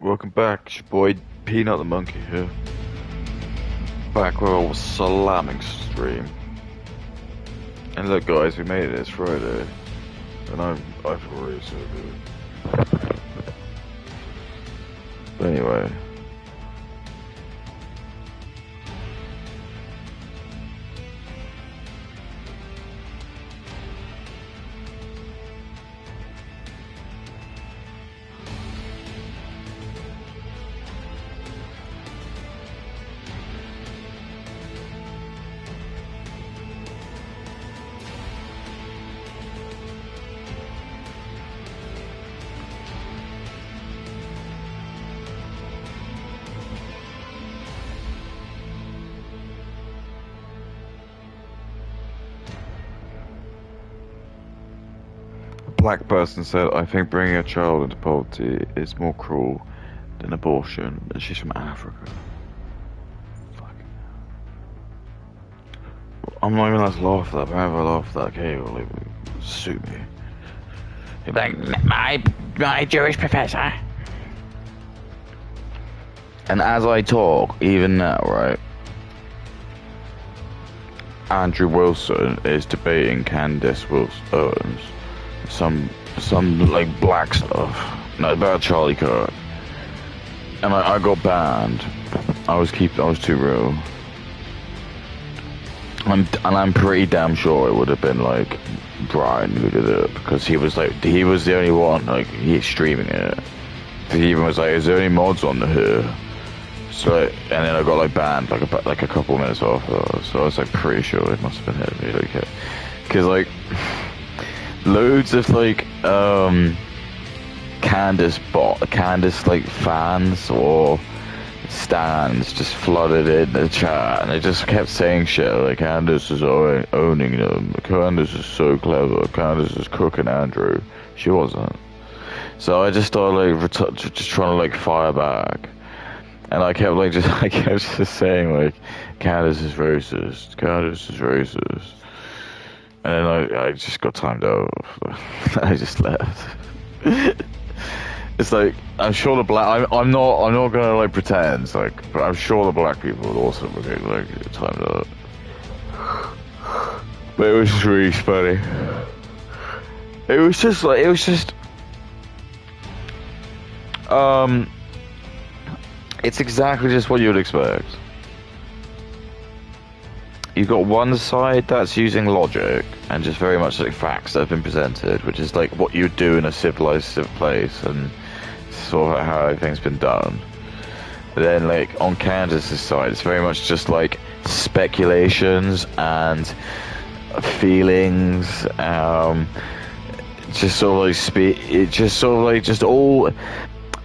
Welcome back, it's your boy Peanut the Monkey here. Back where I was slamming stream. And look guys, we made it, it's Friday. And I feel really so good. But anyway. Black person said, I think bringing a child into poverty is more cruel than abortion. And she's from Africa. Fucking hell. I'm not even allowed to laugh at that, but whenever I laugh at that, okay, will like, sue me. He'd be like, my Jewish professor. And as I talk, even now, right, Andrew Wilson is debating Candace Owens. Some like black stuff, not about Charlie Kirk, and I got banned. I was too real. I'm pretty damn sure it would have been like Brian who did it, because he was the only one like he's streaming it. He even was like, "Is there any mods on here?" So and then I got like banned like a couple of minutes after. So I was like pretty sure it must have been him. Okay, because like. Loads of like Candace like fans or stands just flooded in the chat, and they just kept saying shit like Candace is owning them. Candace is so clever. Candace is cooking Andrew. She wasn't. So I just started like just trying to like fire back, and I kept just saying like Candace is racist. Candace is racist. And then I just got timed out. I just left. It's like I'm sure the black. I'm not gonna like pretend like, but I'm sure the black people would also get like timed out. But it was just really funny. It was just. It's exactly just what you would expect. You've got one side that's using logic and just very much like facts that have been presented, which is like what you would do in a civilized place and sort of how everything's been done. But then like on Candace's side, it's very much just like speculations and feelings, just all.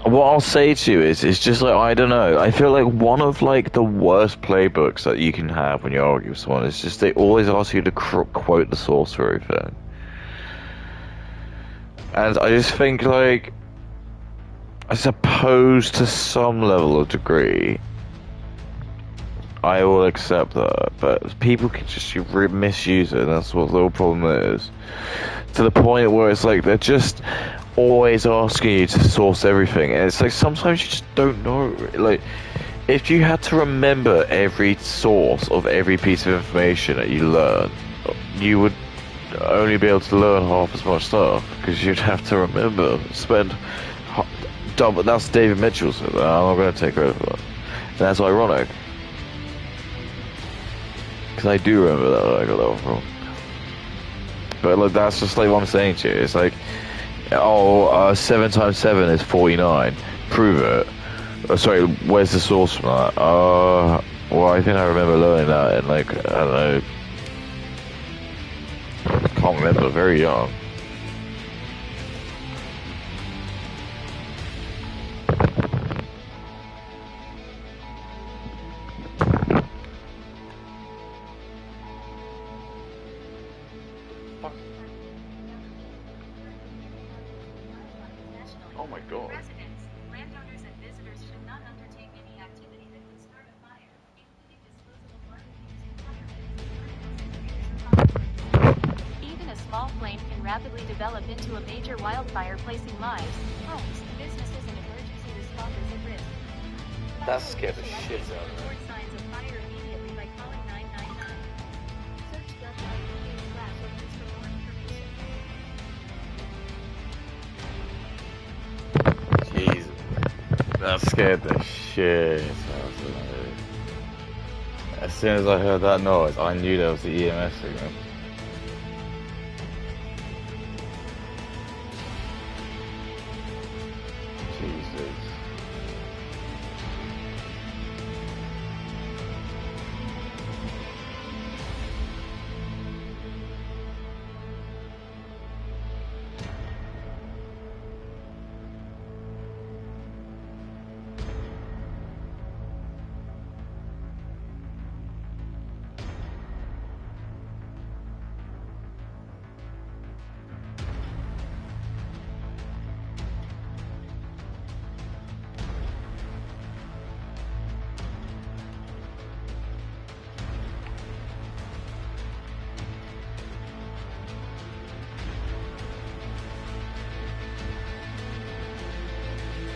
What I'll say to you is just like, I don't know, I feel like one of like the worst playbooks that you can have when you argue with someone is just they always ask you to quote the source for everything. And I just think like, I suppose to some level of degree, I will accept that, but people can just misuse it, and that's what the problem is. To the point where it's like, they're just always asking you to source everything, and it's like sometimes you just don't know. Like, if you had to remember every source of every piece of information that you learn, you would only be able to learn half as much stuff, because you'd have to remember, spend double. That's David Mitchell said that. I'm not going to take credit for that. And that's ironic, because I do remember that I got that one wrong. But like, that's just like what I'm saying to you. It's like, 7 times 7 is 49. Prove it. Sorry, where's the source from that? Well, I think I remember learning that in like, I don't know. I can't remember, very young. Oh my god. Residents, landowners, and visitors should not undertake any activity that could start a fire, including disposal of barbecues, even a small flame can rapidly develop into a major wildfire, placing lives, homes, businesses, and emergency responders That scared the shit out of me. Report signs of fire immediately by calling 999. Search gov.uk/opens for more information. Jesus. That scared the shit out of me. As soon as I heard that noise, I knew there was the EMS signal. Jesus.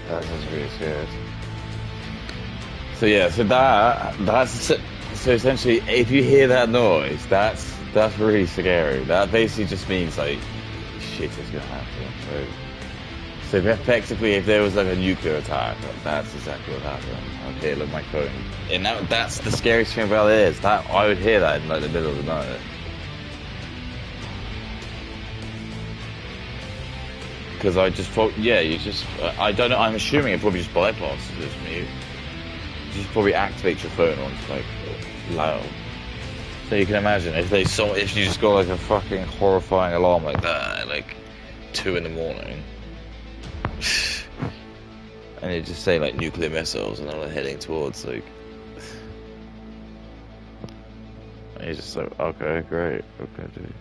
That was really scared. So yeah, so essentially, if you hear that noise, that's really scary. That basically just means like shit is gonna happen. So effectively, if there was like a nuclear attack, that's exactly what happened. I'd hear like my phone, and that's the scariest thing about it is that I would hear that in like the middle of the night. Because I just thought, yeah, I don't know, I'm assuming it probably just bypasses this mute. You just probably activate your phone on like loud. So you can imagine if you just got like a fucking horrifying alarm like that at like 2 in the morning, and it just say like nuclear missiles, and they're like heading towards like, and you're just like, okay, great, okay, dude.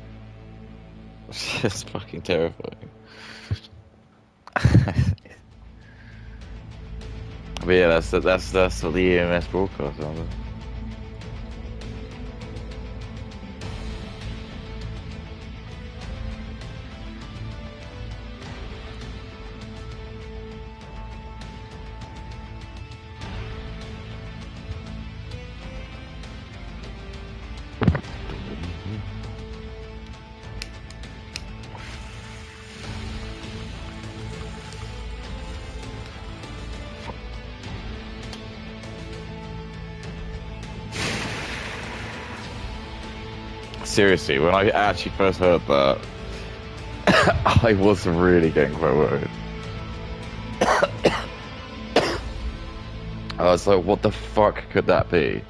It's just fucking terrifying. But yeah, that's what the EMS broadcast on. Seriously, when I actually first heard that, I was really getting quite worried. I was like, what the fuck could that be?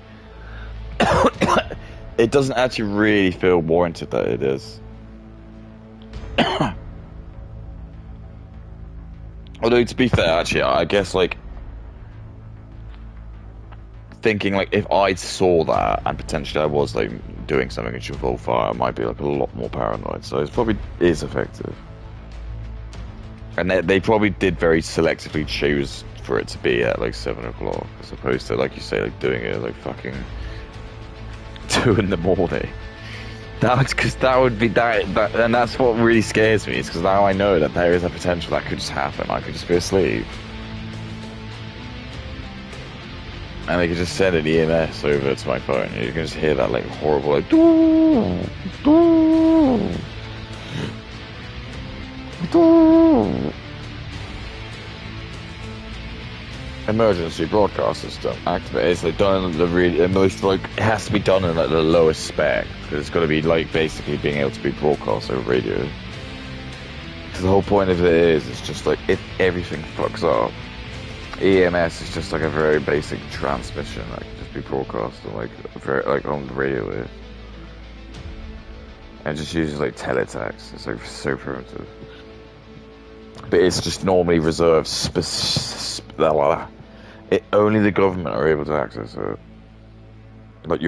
It doesn't actually really feel warranted that it is. Although, to be fair, actually, I guess, like, thinking, like, if I saw that and potentially I was, like, doing something which involved fire, I might be, like, a lot more paranoid. So it probably is effective. And they probably did very selectively choose for it to be at, like, 7 o'clock, as opposed to, like you say, like, doing it at, like, fucking 2 in the morning. Because that would be that, and that's what really scares me, is because now I know that there is a potential that could just happen. I could just be asleep. And they could just send an EMS over to my phone. You can just hear that like horrible like doo, doo, doo. Emergency broadcast system activated. It's like done in the really most like it has to be done in like the lowest spec because it's got to be like basically being able to be broadcast over radio. Because the whole point of it is it's just like if everything fucks up. EMS is just like a very basic transmission that can just be broadcast on like very like on the radio wave. And just uses like teletext. It's like so primitive. But it's just normally reserved only the government are able to access it. Like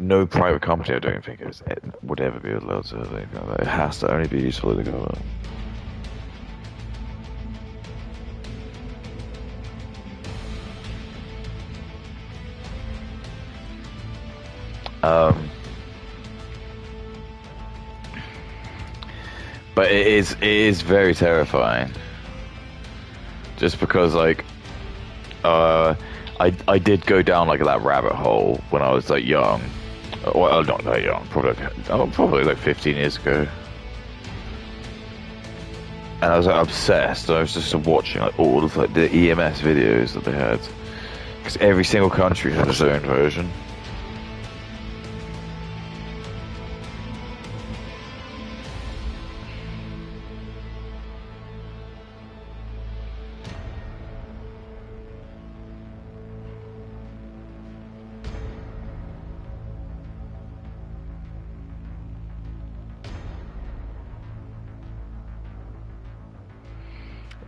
no private company I don't think it would ever be allowed to have anything like that. It has to only be useful to the government. But it is very terrifying. Just because like I did go down like that rabbit hole when I was like young. Well, not that young, probably like 15 years ago. And I was like obsessed. I was just watching like all of like the EMS videos that they had, because every single country had its own version.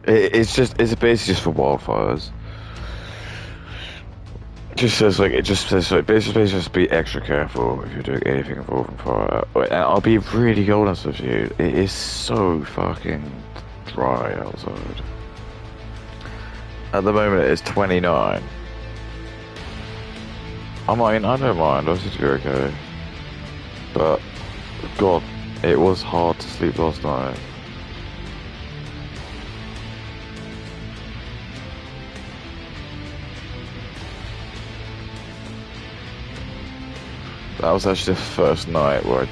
It's basically just for wildfires. It just says like basically just be extra careful if you're doing anything involving fire. And I'll be really honest with you, it is so fucking dry outside. At the moment it's 29. I don't mind, I think you're okay. But God, it was hard to sleep last night. That was actually the first night where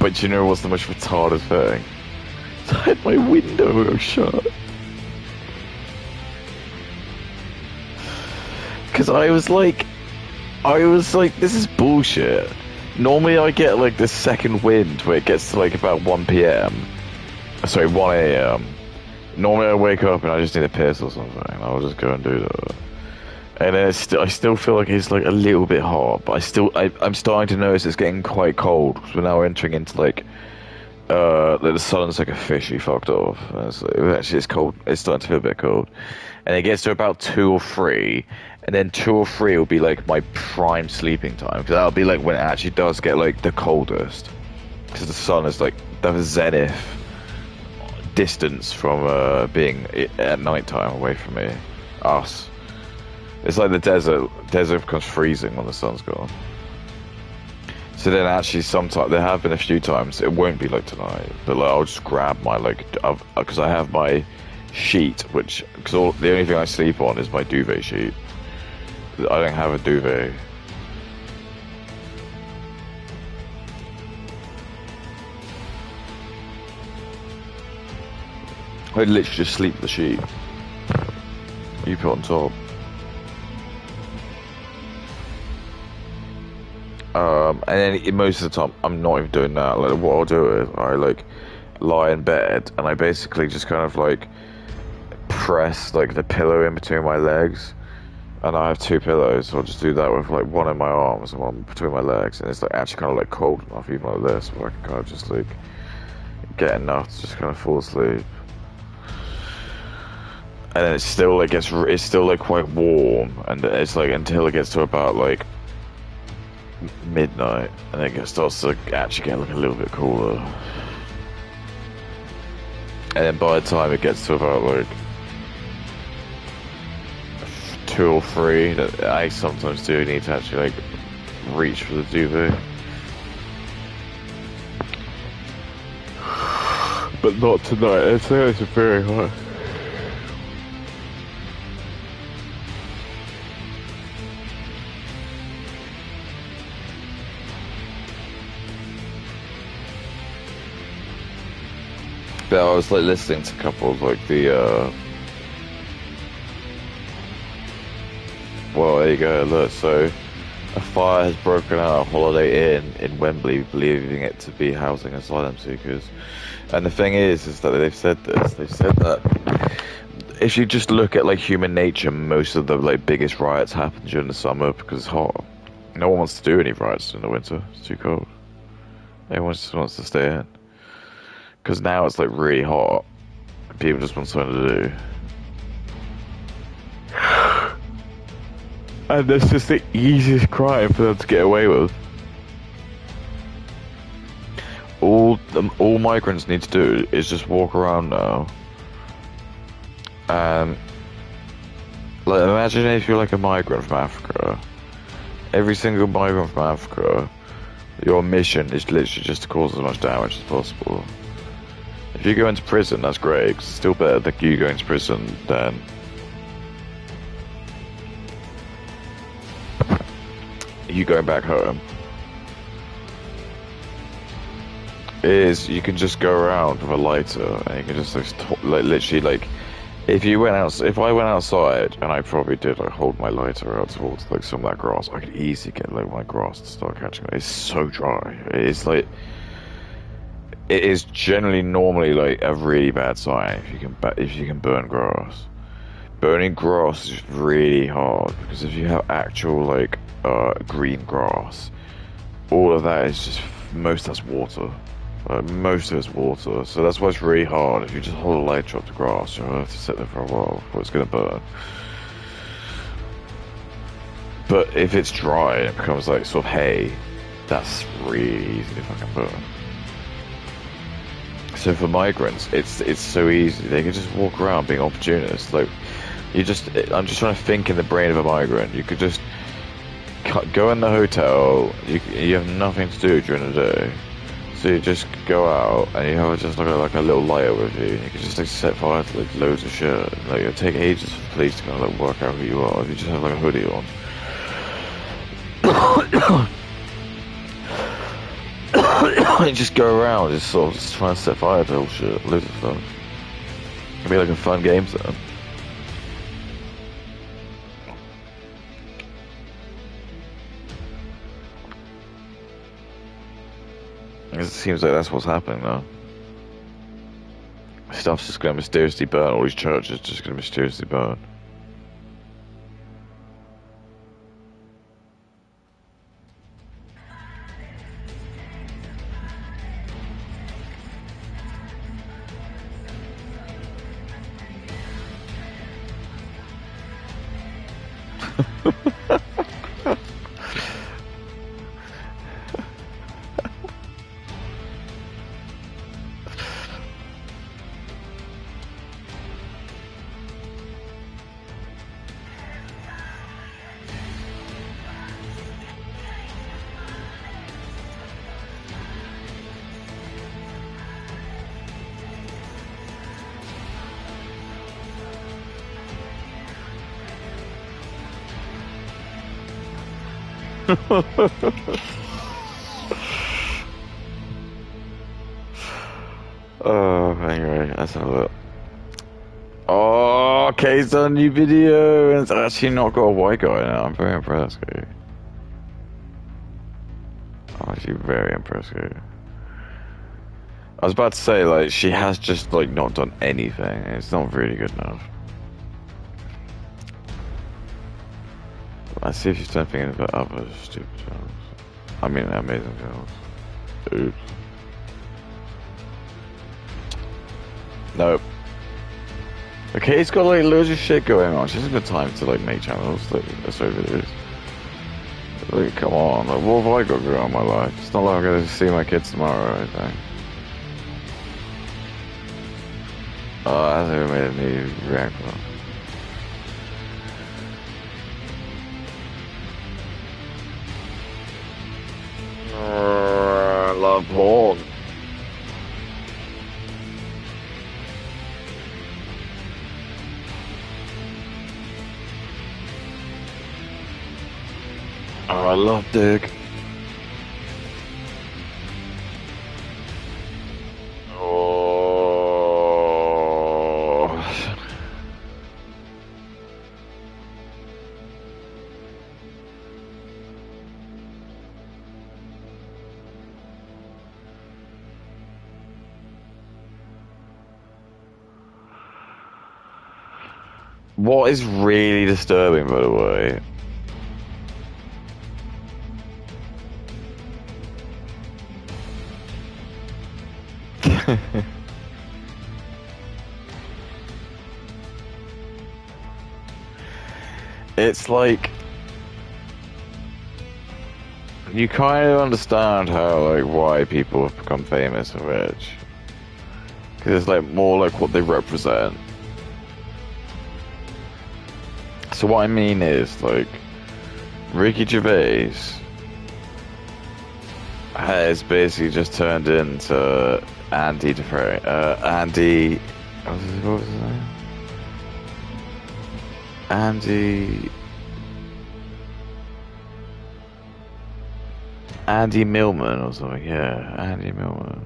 but you know what's the most retarded thing? I had my window shut. Because I was like, this is bullshit. Normally I get like the second wind where it gets to like about 1 p.m. Sorry, 1 a.m. Normally I wake up and I just need a piss or something. I'll just go and do that. And then I still feel like it's like a little bit hot, but I'm starting to notice it's getting quite cold. Because we're now entering into like the sun's like officially fucked off. And it's cold. It's starting to feel a bit cold, and it gets to about 2 or 3, and then 2 or 3 will be like my prime sleeping time, because that'll be like when it actually does get like the coldest, because the sun is like the zenith distance from being at night time away from us. It's like the desert. Desert becomes freezing when the sun's gone. So then actually sometimes, there have been a few times, it won't be like tonight, but like I'll just grab my because I have my sheet, because the only thing I sleep on is my duvet sheet. I don't have a duvet. I literally just sleep the sheet. You put on top. And then most of the time, I'm not even doing that. Like, what I'll do is I like lie in bed and I basically just kind of like press like the pillow in between my legs. And I have 2 pillows, so I'll just do that with like one in my arms and one between my legs, and it's like actually kind of like cold enough, even like this, where I can kind of just like get enough to just kind of fall asleep. And then it's still like quite warm, and it's like until it gets to about like midnight, and then it starts to like, actually get like a little bit cooler. And then by the time it gets to about like 2 or 3, that I sometimes do need to actually like reach for the duvet. But not tonight. It's very hot. But I was like listening to a couple of like the well, there you go, look, so a fire has broken out at Holiday Inn in Wembley, believing it to be housing asylum seekers. And the thing is that they've said that if you just look at like human nature, most of the like biggest riots happen during the summer because it's hot. No one wants to do any riots in the winter, it's too cold. Everyone just wants to stay in. Because now it's like really hot, people just want something to do. And that's just the easiest crime for them to get away with. All migrants need to do is just walk around now. And like, imagine if you're like a migrant from Africa. Every single migrant from Africa, your mission is literally just to cause as much damage as possible. If you go into prison, that's great, 'cause it's still better that you go into prison than you going back home, is you can just go around with a lighter and you can just like literally like if I went outside and I probably did like hold my lighter out towards like some of that grass, I could easily get like my grass to start catching. It's so dry. It's like it is generally normally like a really bad sign if you can burn grass. Burning grass is really hard because if you have actual like green grass, all of that is just most that's water. Most of it's water, so that's why it's really hard. If you just hold a lighter up to grass, you'll have to sit there for a while before it's going to burn. But if it's dry and it becomes like sort of hay, that's really easy to fucking burn. So for migrants, it's so easy. They can just walk around being opportunists. Like I'm just trying to think in the brain of a migrant. You could just go in the hotel. You have nothing to do during the day. So you just go out and you have just like a little lighter with you. And you can just like set fire to like loads of shit. Like it'll take ages for the police to kind of like work out who you are if you just have like a hoodie on. You just go around, just sort of just trying to set fire to all shit, loads of stuff. It'll be like a fun game zone. It seems like that's what's happening now. Stuff's just gonna mysteriously burn. All these churches just gonna mysteriously burn. Oh, anyway, let's have a look. Oh, Kay's done a new video and it's actually not got a white guy now. I'm very impressed, Kay. I'm actually very impressed, Kay. I was about to say, like, she has just, like, not done anything. It's not really good enough. Let's see if she's done anything about other stupid films. I mean, amazing films. Oops. Nope. Okay, it's got like loads of shit going on. She hasn't got time to like make channels, like sorry videos. Like, come on, like, what have I got going on in my life? It's not like I'm gonna see my kids tomorrow or anything. Oh, I hasn't even made a new reactor. I love porn. Oh, I love dick. Oh. What is really disturbing, by the way, it's like you kind of understand how like why people have become famous and rich, because it's like more like what they represent. So what I mean is like Ricky Gervais has basically just turned into Andy Dufresne. Andy, what was his name? Andy. Andy Millman or something. Yeah, Andy Millman.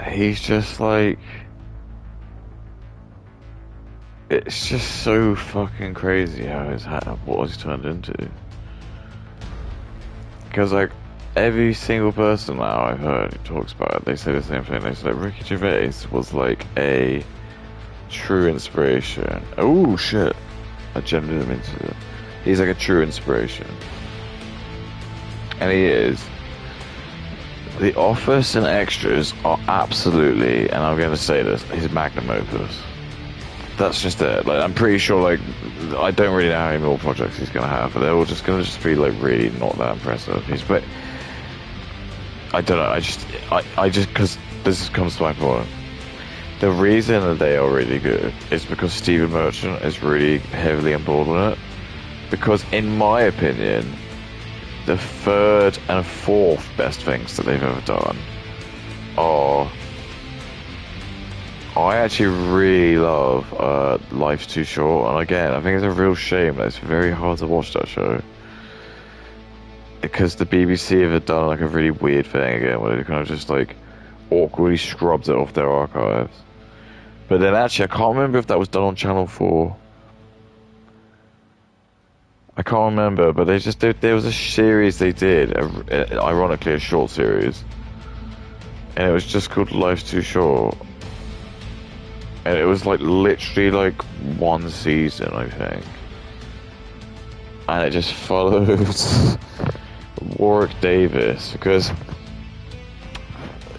He's just like, it's just so fucking crazy how what he's turned into. Because like every single person now I've heard who talks about it, they say the same thing. They say like Ricky Gervais was like a true inspiration. Oh shit! I jammed him into it. He's like a true inspiration, and he is. The Office and Extras are absolutely, and I'm going to say this, his magnum opus. That's just it. Like, I'm pretty sure, like, I don't really know how many more projects he's going to have, but they're all just going to just be, like, really not that impressive. But I don't know, I just, because this comes to my point. The reason that they are really good is because Stephen Merchant is really heavily involved in it. Because, in my opinion, the third and fourth best things that they've ever done are... I actually really love Life's Too Short, and again, I think it's a real shame that it's very hard to watch that show. Because the BBC have done like a really weird thing again, where they kind of just like awkwardly scrubbed it off their archives. But then actually, I can't remember if that was done on Channel 4. I can't remember, but there was a series they did, ironically a short series, and it was just called Life's Too Short, and it was like literally like one season, I think, and it just followed Warwick Davis, because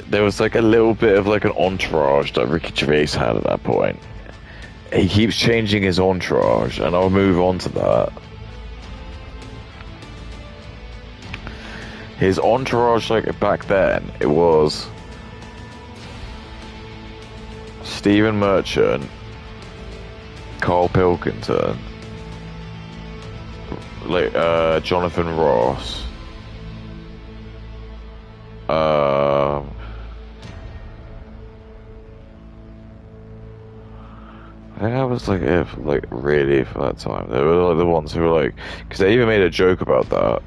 there was like a little bit of like an entourage that Ricky Gervais had at that point. He keeps changing his entourage, and I'll move on to that. His entourage, like, back then, it was Stephen Merchant, Carl Pilkington, like, Jonathan Ross, I think that was, like, it, like, really, for that time. They were, like, the ones who were, like, because they even made a joke about that.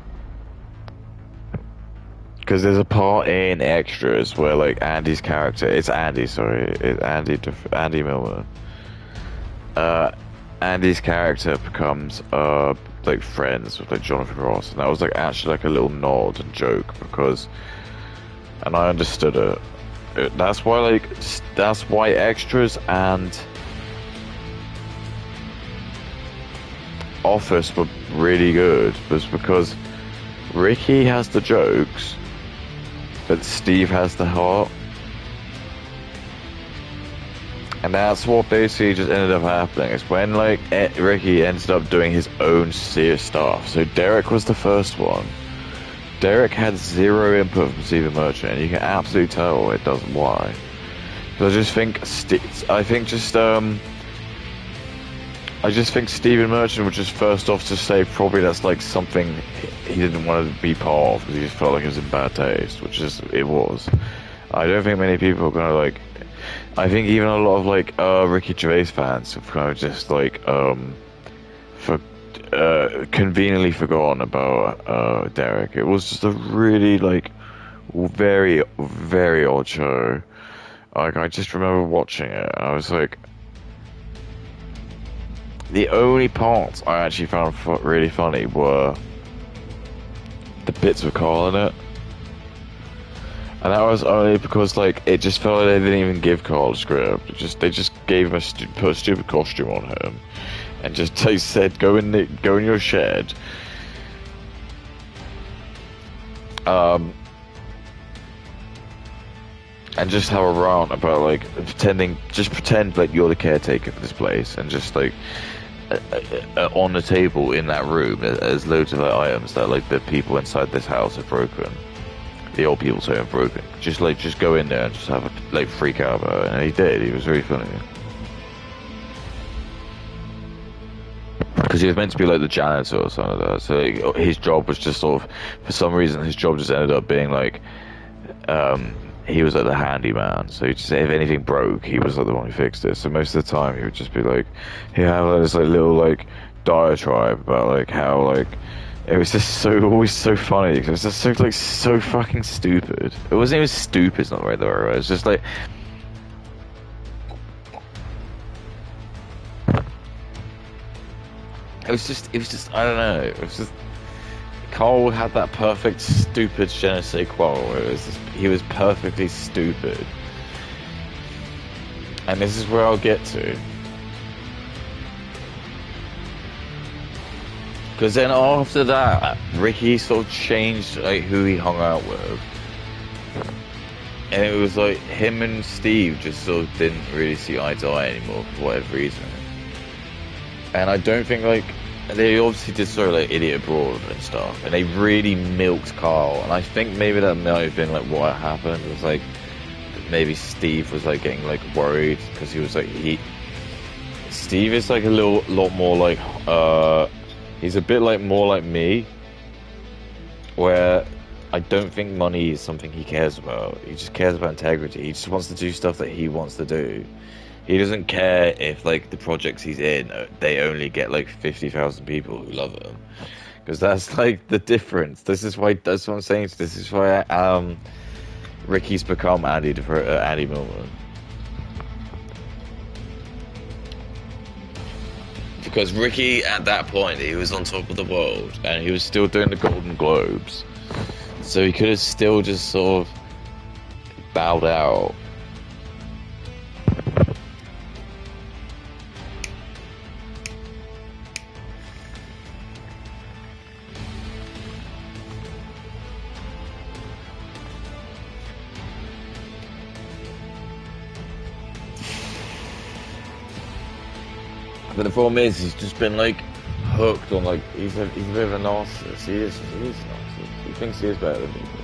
Because there's a part in Extras where, like, Andy's character, it's Andy Millman. Andy's character becomes, like, friends with, like, Jonathan Ross. And that was, like, actually, like, a little nod and joke because, and I understood it. That's why Extras and Office were really good, was because Ricky has the jokes, but Steve has the heart. And that's what basically just ended up happening. It's when, like, Ricky ended up doing his own serious stuff. So Derek was the first one. Derek had zero input from Stephen Merchant, and you can absolutely tell it doesn't why. Because I just think Stephen Merchant was just first off to say probably that's like something he didn't want to be part of because he just felt like it was in bad taste, which is it was. I don't think many people are gonna like. I think even a lot of like Ricky Gervais fans have kind of just like conveniently forgotten about Derek. It was just a really like very very odd show. Like I just remember watching it, and I was like. The only parts I actually found really funny were the bits with Carl in it. And that was only because, like, it just felt like they didn't even give Carl a script. They just gave him put a stupid costume on him. And just, they said, go in your shed. And just have a rant about, like, pretend like you're the caretaker for this place. And just, like, on the table in that room, there's loads of like, items that like the people inside this house have broken. The old people's home have broken. Just go in there and just have a like freak out about it. And he did. He was very funny. Because he was meant to be like the janitor or something like that. So like, his job was just sort of, for some reason, his job just ended up being like, he was like the handyman. So he just, if anything broke, he was like the one who fixed it. So most of the time, he would just be like, he had like, this like little like diatribe about like how like it was just so always so funny. 'Cause it was just so like so fucking stupid. It wasn't even stupid. It's not right there. It was just like it was just I don't know. It was just Carl had that perfect stupid je ne sais quoi. Where it was just, he was perfectly stupid. And this is where I'll get to. Because then after that, Ricky sort of changed like who he hung out with. And it was like him and Steve just sort of didn't really see eye to eye anymore for whatever reason. And I don't think like they obviously did sort of like Idiot Abroad and stuff, and they really milked Carl. And I think maybe that might have been like what happened. It was like maybe Steve was like getting like worried because he was like Steve is like a lot more like he's a bit like more like me, where I don't think money is something he cares about. He just cares about integrity. He just wants to do stuff that he wants to do. He doesn't care if like the projects he's in, they only get like 50,000 people who love him, because that's like the difference. This is why that's what I'm saying. This is why Ricky's become Andy Millman. Because Ricky, at that point, he was on top of the world, and he was still doing the Golden Globes, so he could have still just sort of bowed out. But the problem is, he's just been like hooked on like he's a bit of a narcissist. He is a narcissist. He thinks he is better than people.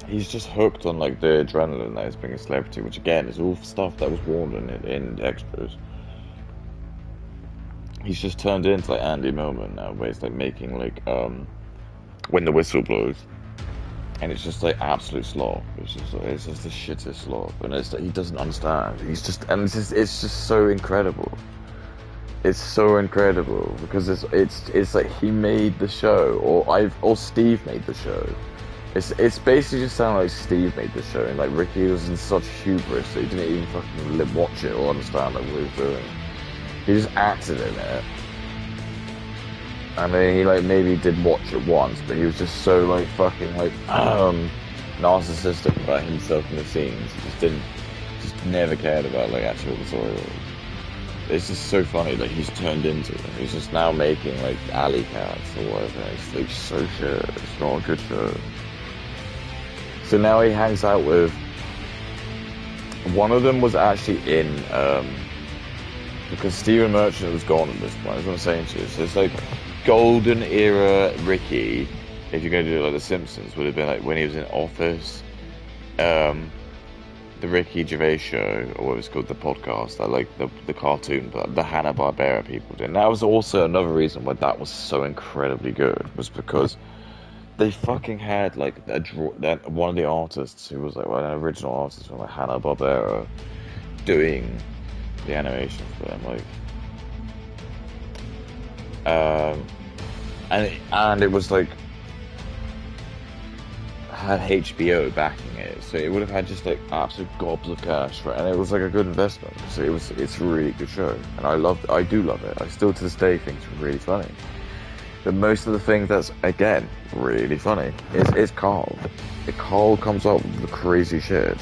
He's just hooked on like the adrenaline that is being a celebrity, which again is all stuff that was warned in extras. He's just turned into like Andy Millman now, where he's like making like when the whistle blows. And it's just like absolute slop. It's just the shittest slop, and it's like he doesn't understand. It's just so incredible. It's so incredible because it's like he made the show, or Steve made the show. It's basically just sounding like Steve made the show, and like Ricky was in such hubris that he didn't even fucking watch it or understand like what he was doing. He just acted in it. I mean, he like maybe did watch it once, but he was just so like fucking like narcissistic about himself in the scenes. He just never cared about like actually what the story was. It's just so funny that he's turned into it. He's just now making like alley cats or whatever. It's like so shit. It's not a good show. So now he hangs out with one of them was actually in because Stephen Merchant was gone at this point. That's what I'm saying to you. So it's like golden era Ricky, if you're going to do it like The Simpsons, would have been like when he was in Office, the Ricky Gervais show, or what was called, the podcast, that like the cartoon, but the Hanna-Barbera people did. And that was also another reason why that was so incredibly good, was because they fucking had like that one of the artists who was like an original artist from like Hanna-Barbera doing the animation for them, like. And it was like had HBO backing it, so it would have had just like absolute gobs of cash, right? And it was like a good investment. So it's a really good show, and I do love it. I still to this day think it's really funny. But most of the things that's again really funny is Carl. Carl comes up with the crazy shit,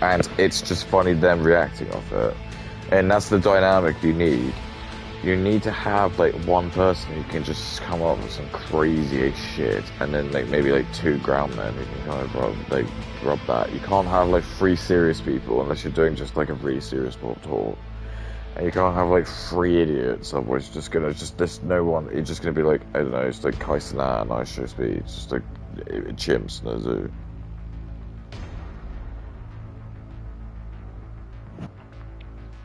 and it's just funny them reacting off it. And that's the dynamic you need. You need to have like one person who can just come up with some crazy shit, and then like maybe like two ground men who can kind of rub that. You can't have like three serious people unless you're doing just like a really serious talk. And you can't have like three idiots, otherwise there's no one. You're just gonna be like, I don't know, it's like Kai Cenat and Ice Show Speed. It's just like chimps in a zoo.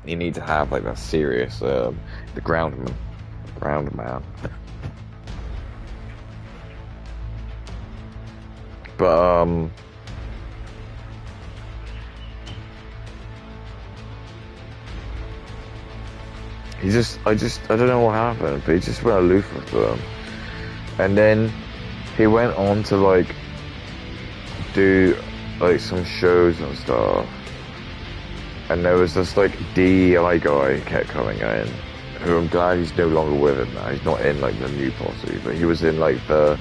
You need to have like that serious, the groundman. Round man. But I don't know what happened, but he just went aloof with them. And then he went on to like do like some shows and stuff. And there was this like DEI guy who kept coming in, who I'm glad he's no longer with him now. He's not in like the new posse, but he was in like the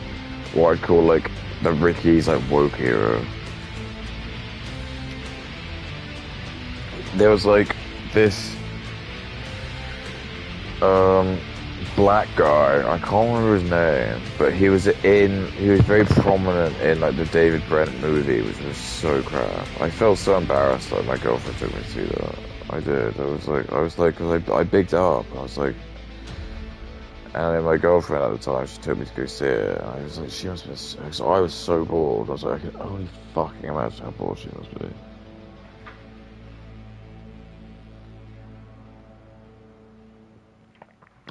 what I'd call like the Ricky's like woke era. There was like this black guy, I can't remember his name, but he was very prominent in like the David Brent movie, which was so crap. I felt so embarrassed that my girlfriend took me to see that. I did. Cause I bigged up. I was like, and then my girlfriend at the time, she took me to go see it. And I was like, she must have been so I was so bored. I was like, I can only fucking imagine how bored she must be.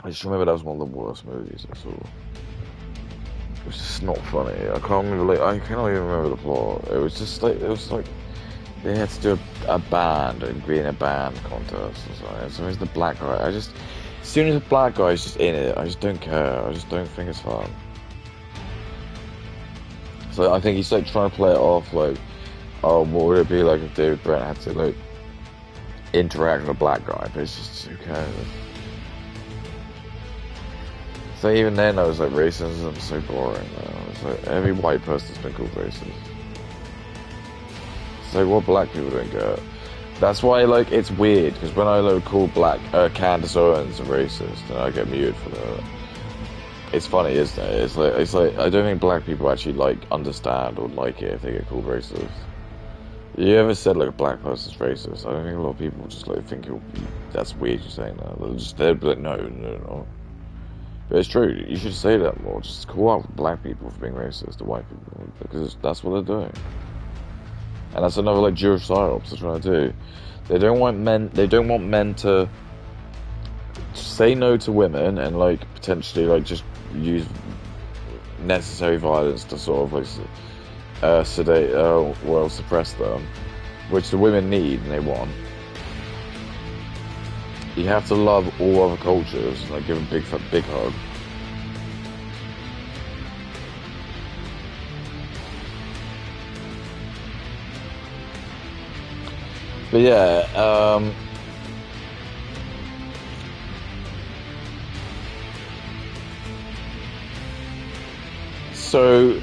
I just remember that was one of the worst movies I saw. It was just not funny. I can't remember, like, I cannot even remember the plot. It was like, they had to do a band and be in a band contest or something. So it's the black guy. As soon as the black guy is just in it, I just don't care. I just don't think it's fun. So I think he's like trying to play it off like, oh, what would it be like if David Brent had to like interact with a black guy? But it's just, who cares? So even then I was like, racism is so boring, man. It's like, every white person's been called racist. It's like, what black people don't get. That's why, like, it's weird, because when I like, call Candace Owens a racist, and I get muted for that. It's funny, isn't it? It's like, I don't think black people actually, like, understand or like it if they get called racist. You ever said, like, a black person's racist? I don't think a lot of people just, like, think that's weird you saying that. They'll be like, no. But it's true, you should say that more. Just call out black people for being racist to white people, because that's what they're doing. And that's another like Jewish psyops they're trying to do. They don't want men to say no to women and like potentially like just use necessary violence to sort of like sedate, suppress them, which the women need and they want. You have to love all other cultures and like give them big hug. But yeah, so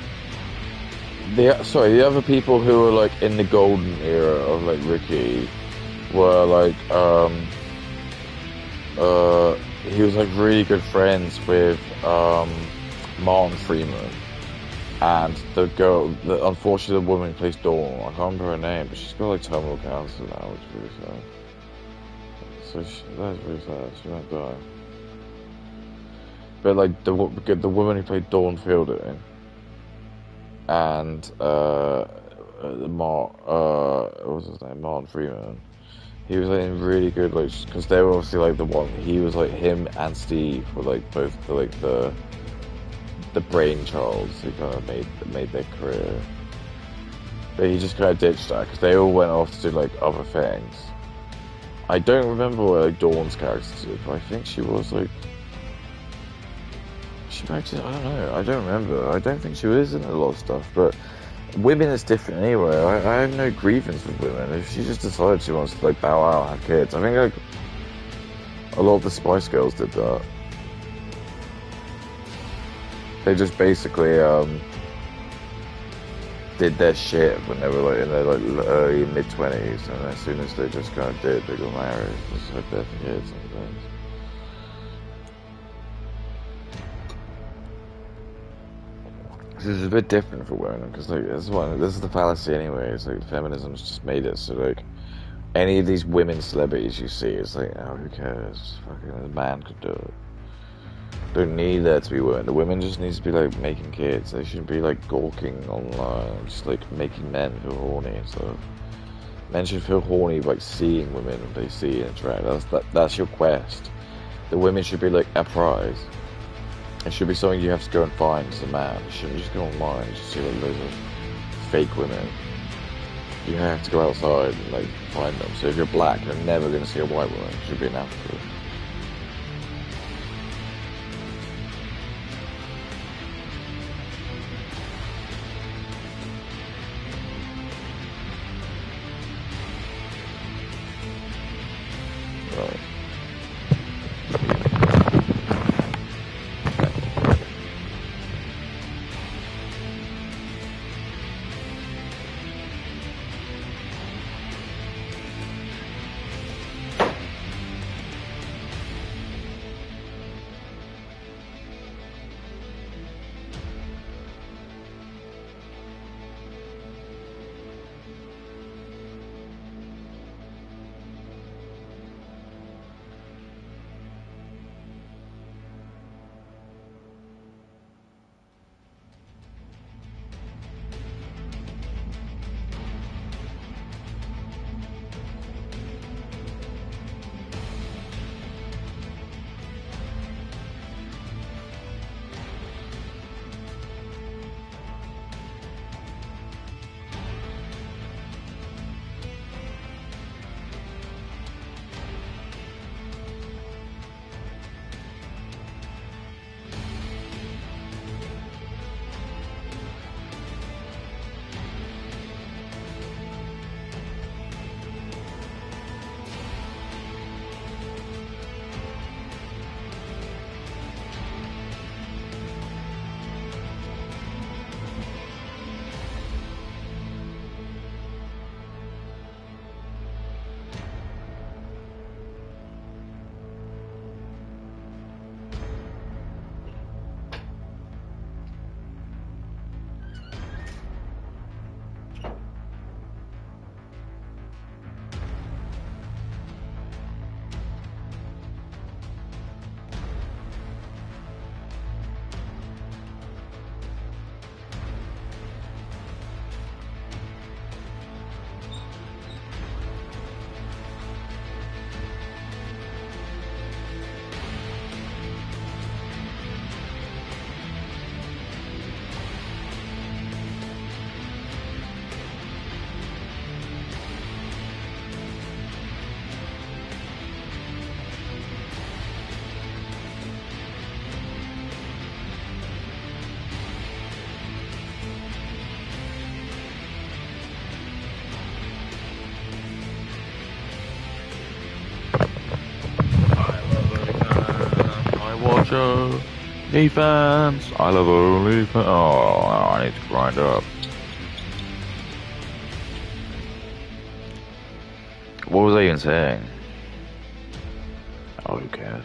the other people who were like in the golden era of like Ricky were like he was like really good friends with Martin Freeman and the girl, unfortunately the woman who plays Dawn, I can't remember her name, but she's got like terminal cancer now, which is really sad. So that's really sad, she might die. But like the woman who played Dawn Fielding and what was his name, Martin Freeman, he was like in really good like, because they were obviously like the one, he was like, him and Steve were like both the brainchilds who kind of made their career. But he just kind of ditched that because they all went off to do like other things. I don't remember what like Dawn's character did, but I think she was like, she might have, I don't know, I don't remember. I don't think she was in a lot of stuff, but women is different anyway. I have no grievance with women. If she just decides she wants to like bow out and have kids, I think like a lot of the Spice Girls did that. They just basically did their shit when they were like in their like early mid-20s, and as soon as they just kind of did, they got married, just had their kids and things. This is a bit different for women because like this is the fallacy anyway. It's like feminism's just made it so like any of these women celebrities you see, it's like, oh, who cares? Fucking a man could do it. Don't need there to be women. The women just need to be like making kids. They shouldn't be like gawking online, just like making men feel horny and stuff. Men should feel horny by seeing women they see and interact. That's your quest. The women should be like a prize. It should be something you have to go and find as a man. You shouldn't just go online and just see like loads of fake women. You have to go outside and like find them. So if you're black, you're never going to see a white woman. It should be an African. Right. OnlyFans. I love OnlyFans. Oh, I need to grind up. What was I even saying? Oh, who cares?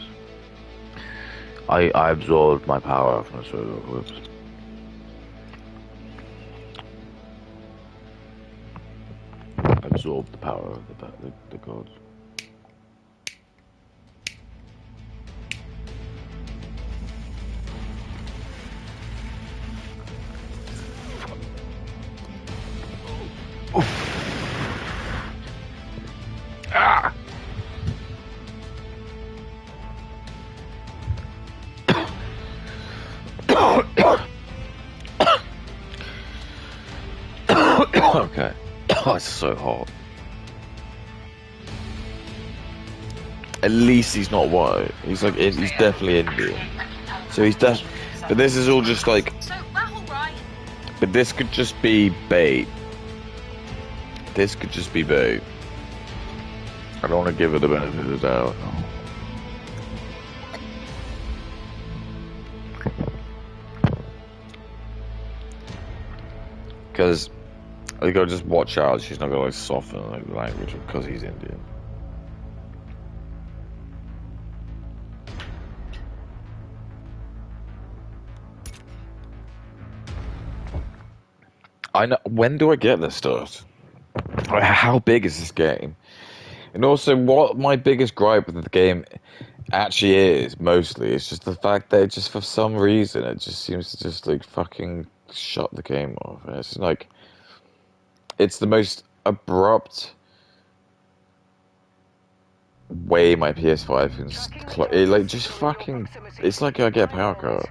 I absorbed my power from the solar eclipse. I absorbed the power of the gods. Ah! Okay. Oh, it's so hot. At least he's not white. He's like, he's definitely Indian. So he's definitely. But this is all just like. But this could just be bait. This could just be bait. I don't want to give it the benefit of the doubt. Because you gotta just watch out. She's not gonna like soften like the language because he's Indian. I know. When do I get this stuff? Like, how big is this game? And also, what my biggest gripe with the game actually is mostly it's just the fact that it just for some reason it just seems to just like fucking shut the game off. And it's like it's the most abrupt way my PS5 and like just fucking. It's like I get a power cut.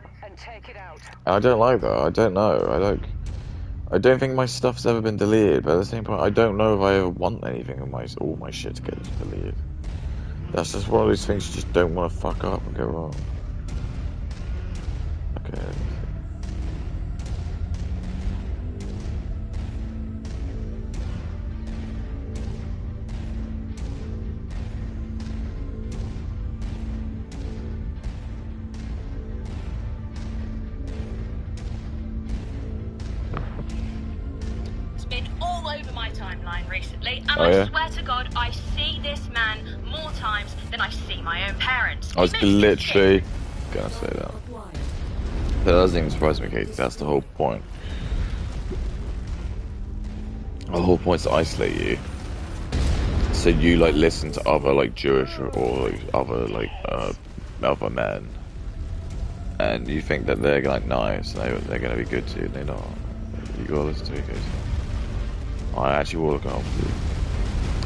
I don't like that. I don't know. I don't think my stuff's ever been deleted, but at the same point, I don't know if I ever want anything of all my shit to get deleted. That's just one of those things you just don't want to fuck up and go wrong. Okay. Been all over my timeline recently, and Oh, yeah? I swear to God, I see this man more times than I see my own parents. I was He makes me literally sick. gonna say that. That doesn't even surprise me, Kate. That's the whole point. The whole point's to isolate you. So you like listen to other like Jewish or like other like other men, and you think that they're like nice and they're gonna be good to you. They're not. You gotta listen to it. I actually will look after you.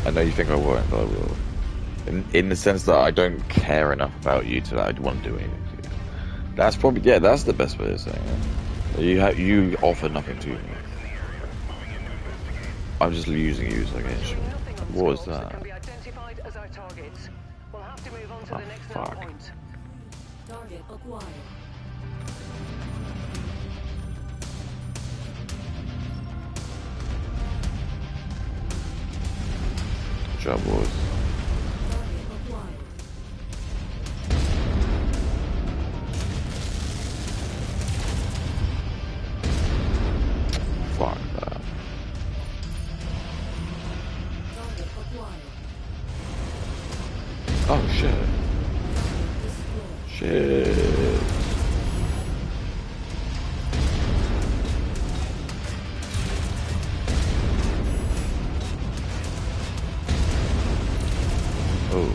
I know you think I won't, but I will. In the sense that I don't care enough about you to that I'd want to do anything to you. That's probably that's the best way of saying it. You offer nothing to me. I'm just using you as like an instrument. What was that? Oh fuck. Target acquired. Good job, boys. Fuck that. Oh shit. Shit. Oh.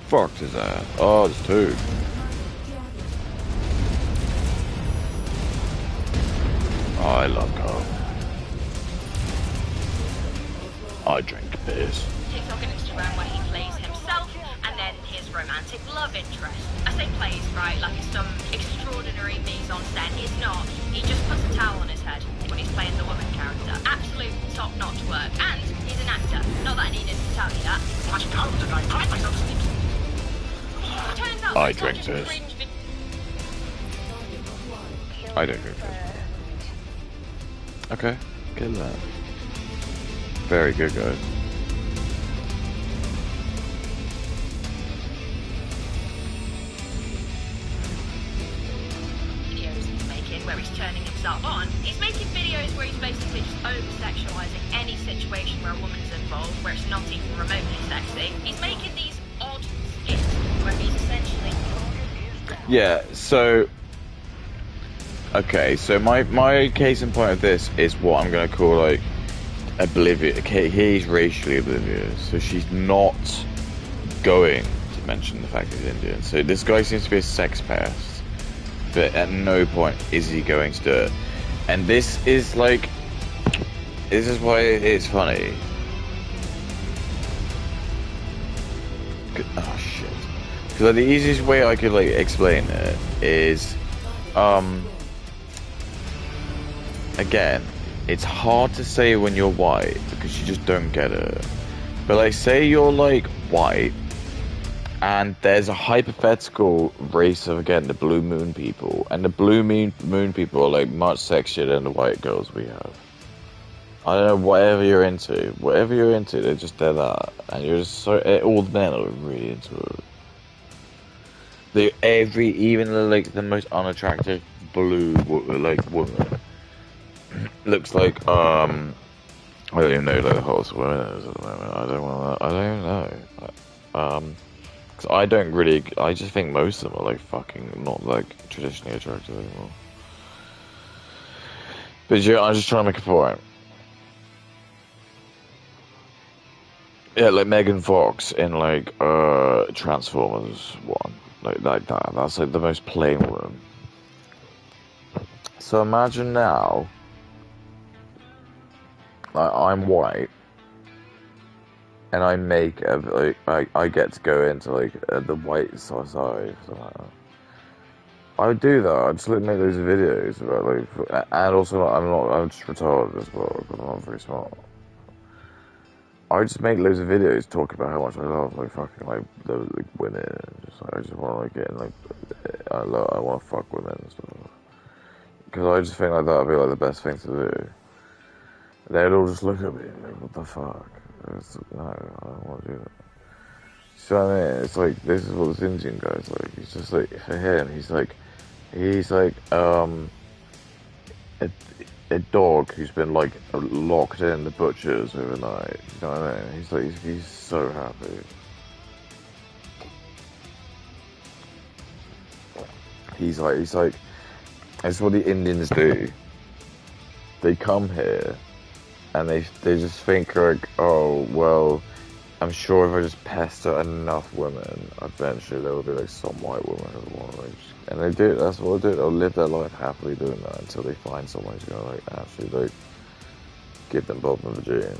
Fucked his ass. Oh, there's two. Oh, I love coke. I drink piss. TikTok and Instagram where he plays himself and then his romantic love interest. I say plays, right, like it's some extraordinary mise-en-scène. It's not. He just puts a towel on his head when he's playing the woman character. Absolute top-notch work. And he's an actor. Not that I needed to tell you that. Watching home tonight, I myself sleep. Turns out I it's not drink just piss. cringe I don't drink piss. Okay, kill that. Very good, guys. videos he's making where he's turning himself on. He's making videos where he's basically just over-sexualizing any situation where a woman's involved, where it's not even remotely sexy. He's making these odd skits where he's essentially... Yeah, so... Okay, so my case in point of this is what I'm going to call, like, oblivious. Okay, he's racially oblivious, so she's not going to mention the fact that he's Indian. So this guy seems to be a sex pest, but at no point is he going to do it. And this is, like... This is why it's funny. Oh, shit. Because like, the easiest way I could, like, explain it is... Again, it's hard to say when you're white because you just don't get it. But like, say you're like white, and there's a hypothetical race of again the blue moon people, and the blue moon people are like much sexier than the white girls we have. I don't know, whatever you're into, they're that, and you're just so all the men are really into it. Even like the most unattractive blue like woman. Looks like I don't even know like the hottest woman is at the moment. I don't even know. Cause I don't really. I just think most of them are like fucking not like traditionally attractive anymore. But yeah, I'm just trying to make a point. Yeah, like Megan Fox in like Transformers one, like that. That's like the most plain one. So imagine now, like I'm white, and I make I get to go into like the white society. Something like that. I would do that. I'd just like make those videos about like, and also I'm just retarded as well because I'm not very smart. I just make loads of videos talking about how much I love like fucking like women and just like I just want to like get in like I want to fuck women and stuff because I just think like that would be like the best thing to do. They'd all just look at me and like, what the fuck? No, I don't want to do that. See what I mean? It's like this is what this Indian guy's like. He's just like for him, he's like a, a dog who's been like locked in the butchers overnight. You know what I mean? He's like he's so happy. He's like it's what the Indians do. They come here and they just think like, oh well, I'm sure if I just pester enough women, eventually there will be like some white woman who will want to like, and they do. That's what they do. They'll live their life happily doing that until they find someone who's gonna like actually like give them both a vagina.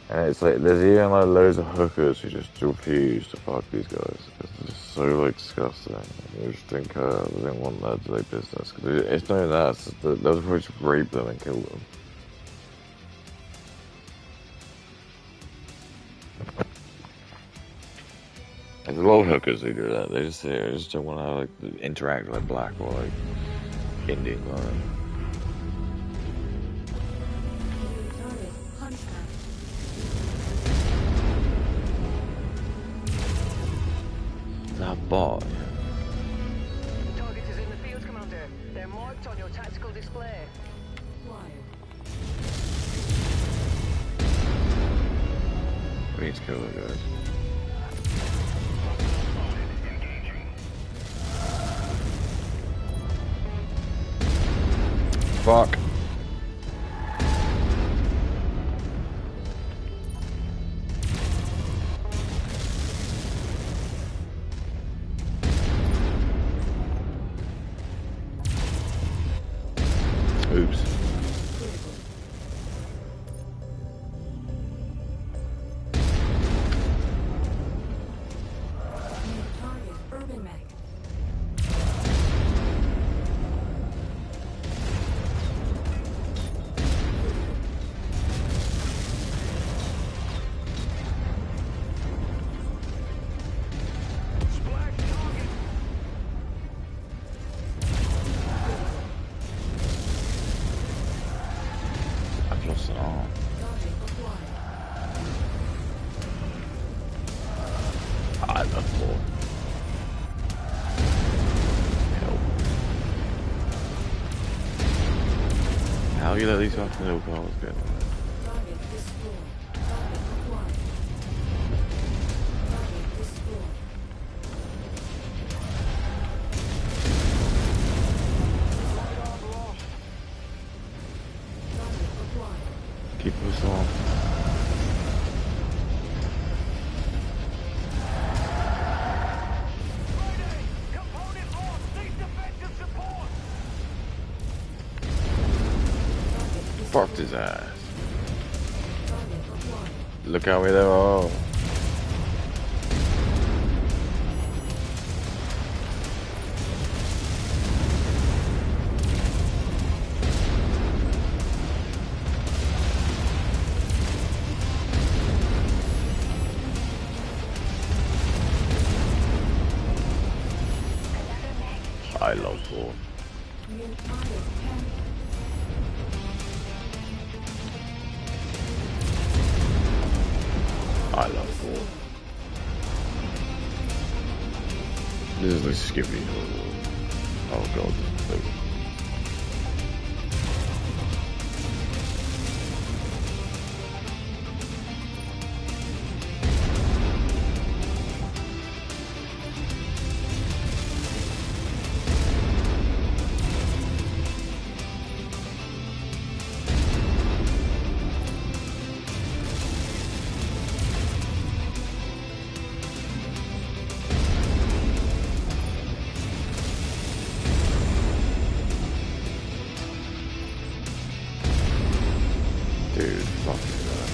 And it's like there's even like loads of hookers who just refuse to fuck these guys. It's just so like disgusting. They just think they don't want that to their business. Cause it's not even that. It's just they'll probably just rape them and kill them. There's a lot of hookers who do that. They just don't want to like interact with like black or like Indian women. Target Hunchback. That bot. Target is in the field, Commander. They're marked on your tactical display. Acquired. We need to kill that guys. Fuck. Oops. Target Urban Mech. I've lost an arm. Target acquired. I love four. Help. How do you let these fucking little cars go? Target destroyed. Target acquired. Target destroyed. Target acquired. Keep us on. Component lost. Cease defensive support. Fucked his ass. Target acquired. Look how many there are. I love four. New target carrier. I love four. This is like Skippy. Oh god. Wait. fuck is that?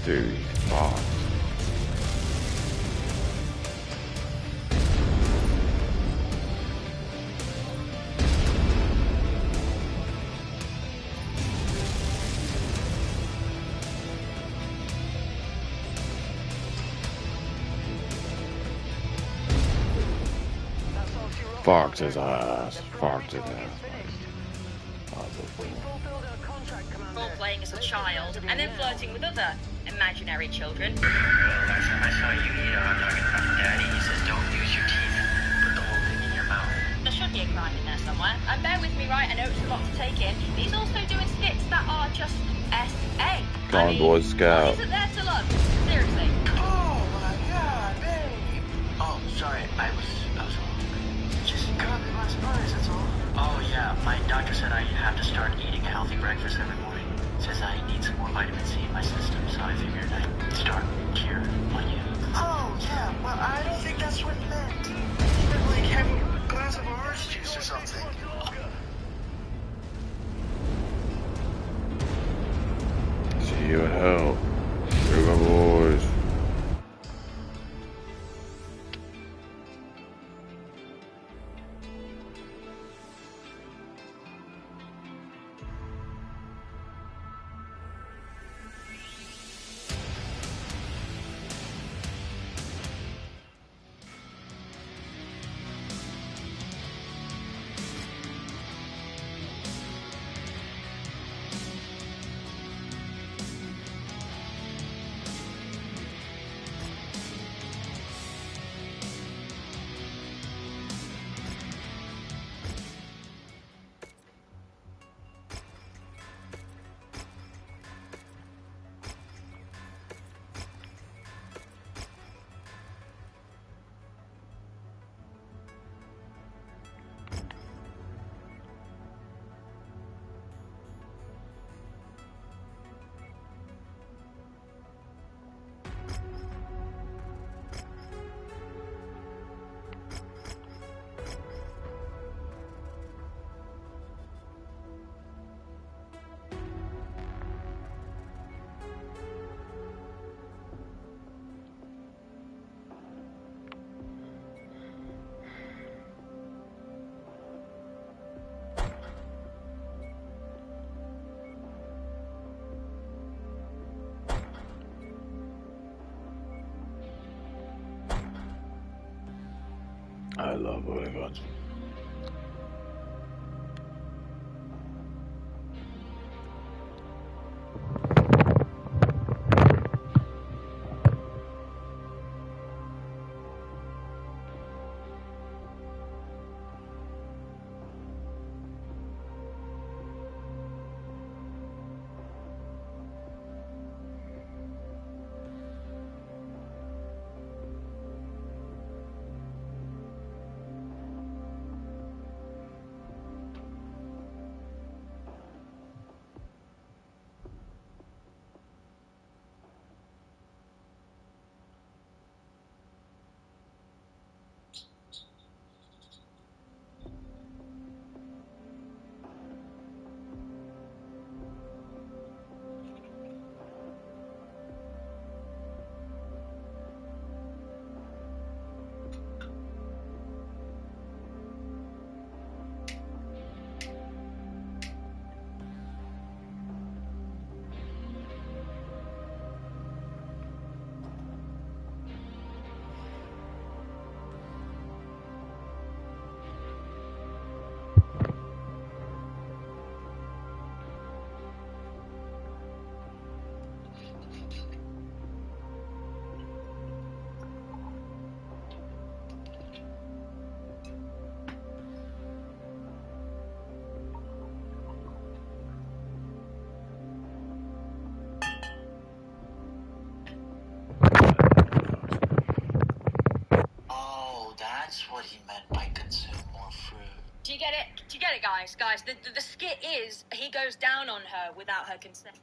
Dude, fuck. That's all she wrote. Fucked his ass. Fucked his ass. We fulfilled our contract, Commander. Role playing as a child and then flirting with other imaginary children. Last time I saw you eat a hot dog in front of Daddy, he says don't use your teeth. Put the whole thing in your mouth. There should be a crime in there somewhere. And bear with me, right? I know it's a lot to take in. He's also doing skits that are just SA. Come on, Boy Scout. What isn't there to love? Seriously. Oh my God, babe! Oh, sorry, I was just caught me by surprise, that's all. Oh yeah, my doctor said I have to start eating a healthy breakfast every morning. Says I need some more vitamin C in my system, so I figured I'd start here on you. Oh yeah, well I don't think that's what it meant. Even like have a glass of orange juice or something. See you in hell. Sugar boys. I love Oregon. he meant by consume more fruit. Do you get it? Do you get it, guys? Guys, the skit is he goes down on her without her consent.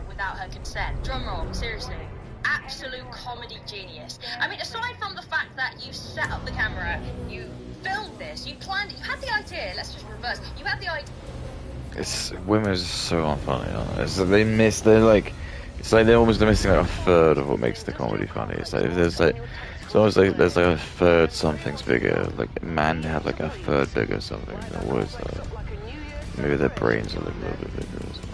Without her consent. Drum roll, seriously. Absolute comedy genius. I mean, aside from the fact that you set up the camera, you filmed this, you planned it, you had the idea, let's just reverse. You had the idea. It's women are so unfunny, aren't they? It's like they miss. They're like, it's like they're almost missing like a third of what makes the comedy funny. It's like if there's like, it's almost like there's like a third something's bigger. Like man have like a third bigger something. What is that? Maybe their brains are like a little bit bigger or something.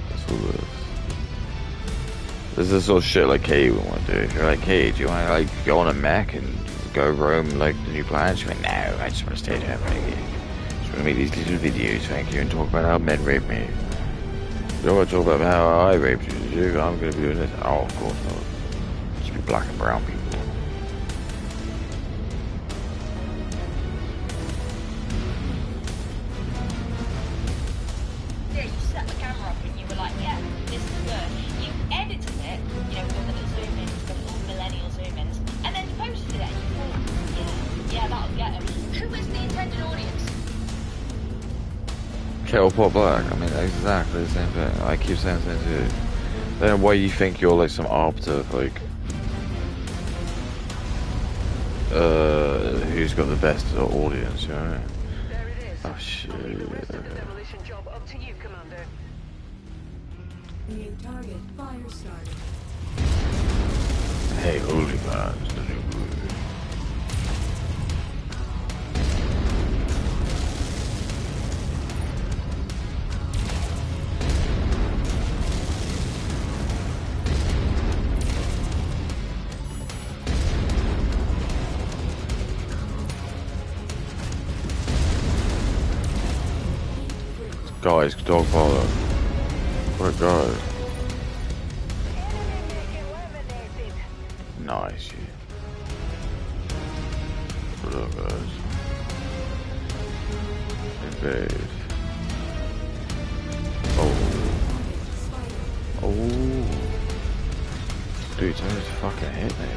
That's all it is. This is the sort of shit like Katie would want to do. If you're like, Katie, do you want to like go on a mech and go roam like the new planet? She's like, no, I just want to stay at home, thank you. Just want to make these little videos, thank you, and talk about how men rape me. You don't want to talk about how I raped you, did you? I'm going to be doing this. Oh, of course not. Just be black and brown people. Yeah, you set the camera up and you were like, yeah, this is good. You edited it, you know, with the little zoom ins, the little millennial zoom ins, and then you posted it and you thought, yeah, that'll get them. Who is the intended audience? Kettle pot black. I mean, exactly the same thing. I keep saying the same too. Then why you think you're like some arbiter of like, who's got the best audience, you know what I mean? There it is. Oh shit. I'll leave the rest of the demolition job up to you, Commander. New target fire started. Hey, holy man, it's the new movie. Guys, dog follow. What a guy. Nice, yeah. What up, guys? Invade. Oh. Oh. Dude, tell me to fucking hit me.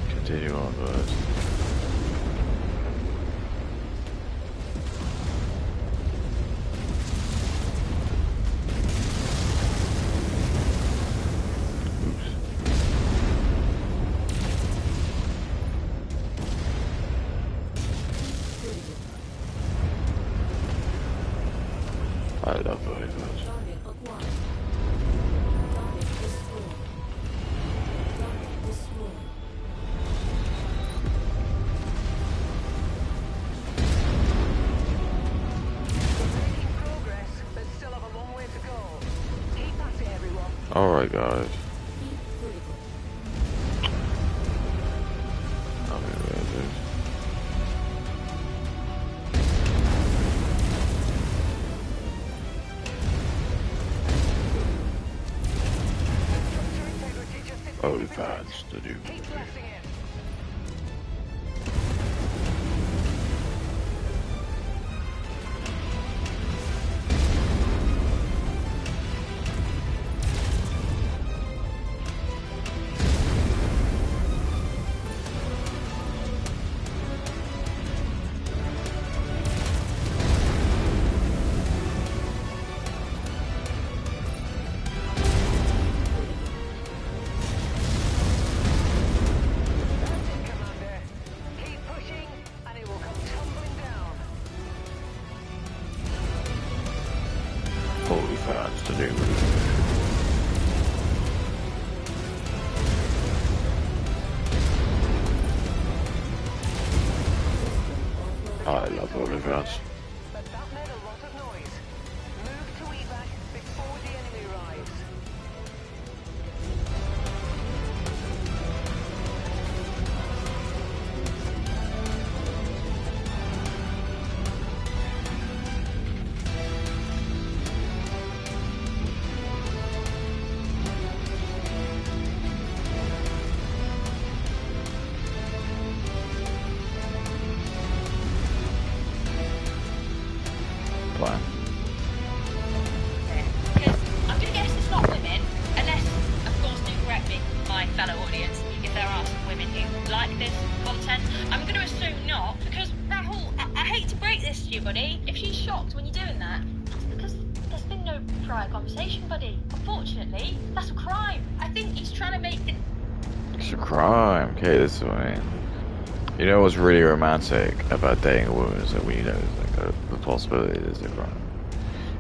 Continue on, guys. I love it, guys. Target acquired. Target destroyed. Target destroyed. We're making progress, but still have a long way to go. Keep at it, everyone. Alright, guys. Heat critical. I'm gonna do this. Structure integrity just 50%. Oh, fans to do. Keep blessing it. That's it, Commander. Keep pushing, and it will come tumbling down. Holy fans to do. I love holy fans. But that made a lot of noise. Move to evac before the enemy arrives. you, buddy. If she's shocked when you're doing that, that's because there's been no prior conversation, buddy. Unfortunately, that's a crime. I think he's trying to make it... It's a crime. Okay, this is what I mean. You know what's really romantic about dating a woman is that when you know like the possibility there's a crime.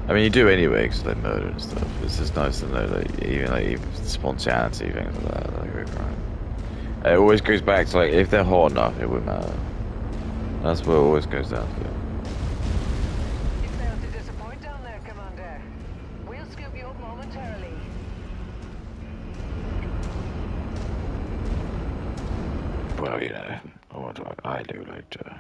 I mean, you do anyway because they murder and stuff. It's just nice to know that even spontaneity, things like that, like a crime. It always goes back to like if they're hot enough, it would matter. That's what it always goes down to. You failed to disappoint down there, Commander. We'll scoop you up momentarily. Well, you know, I do like to.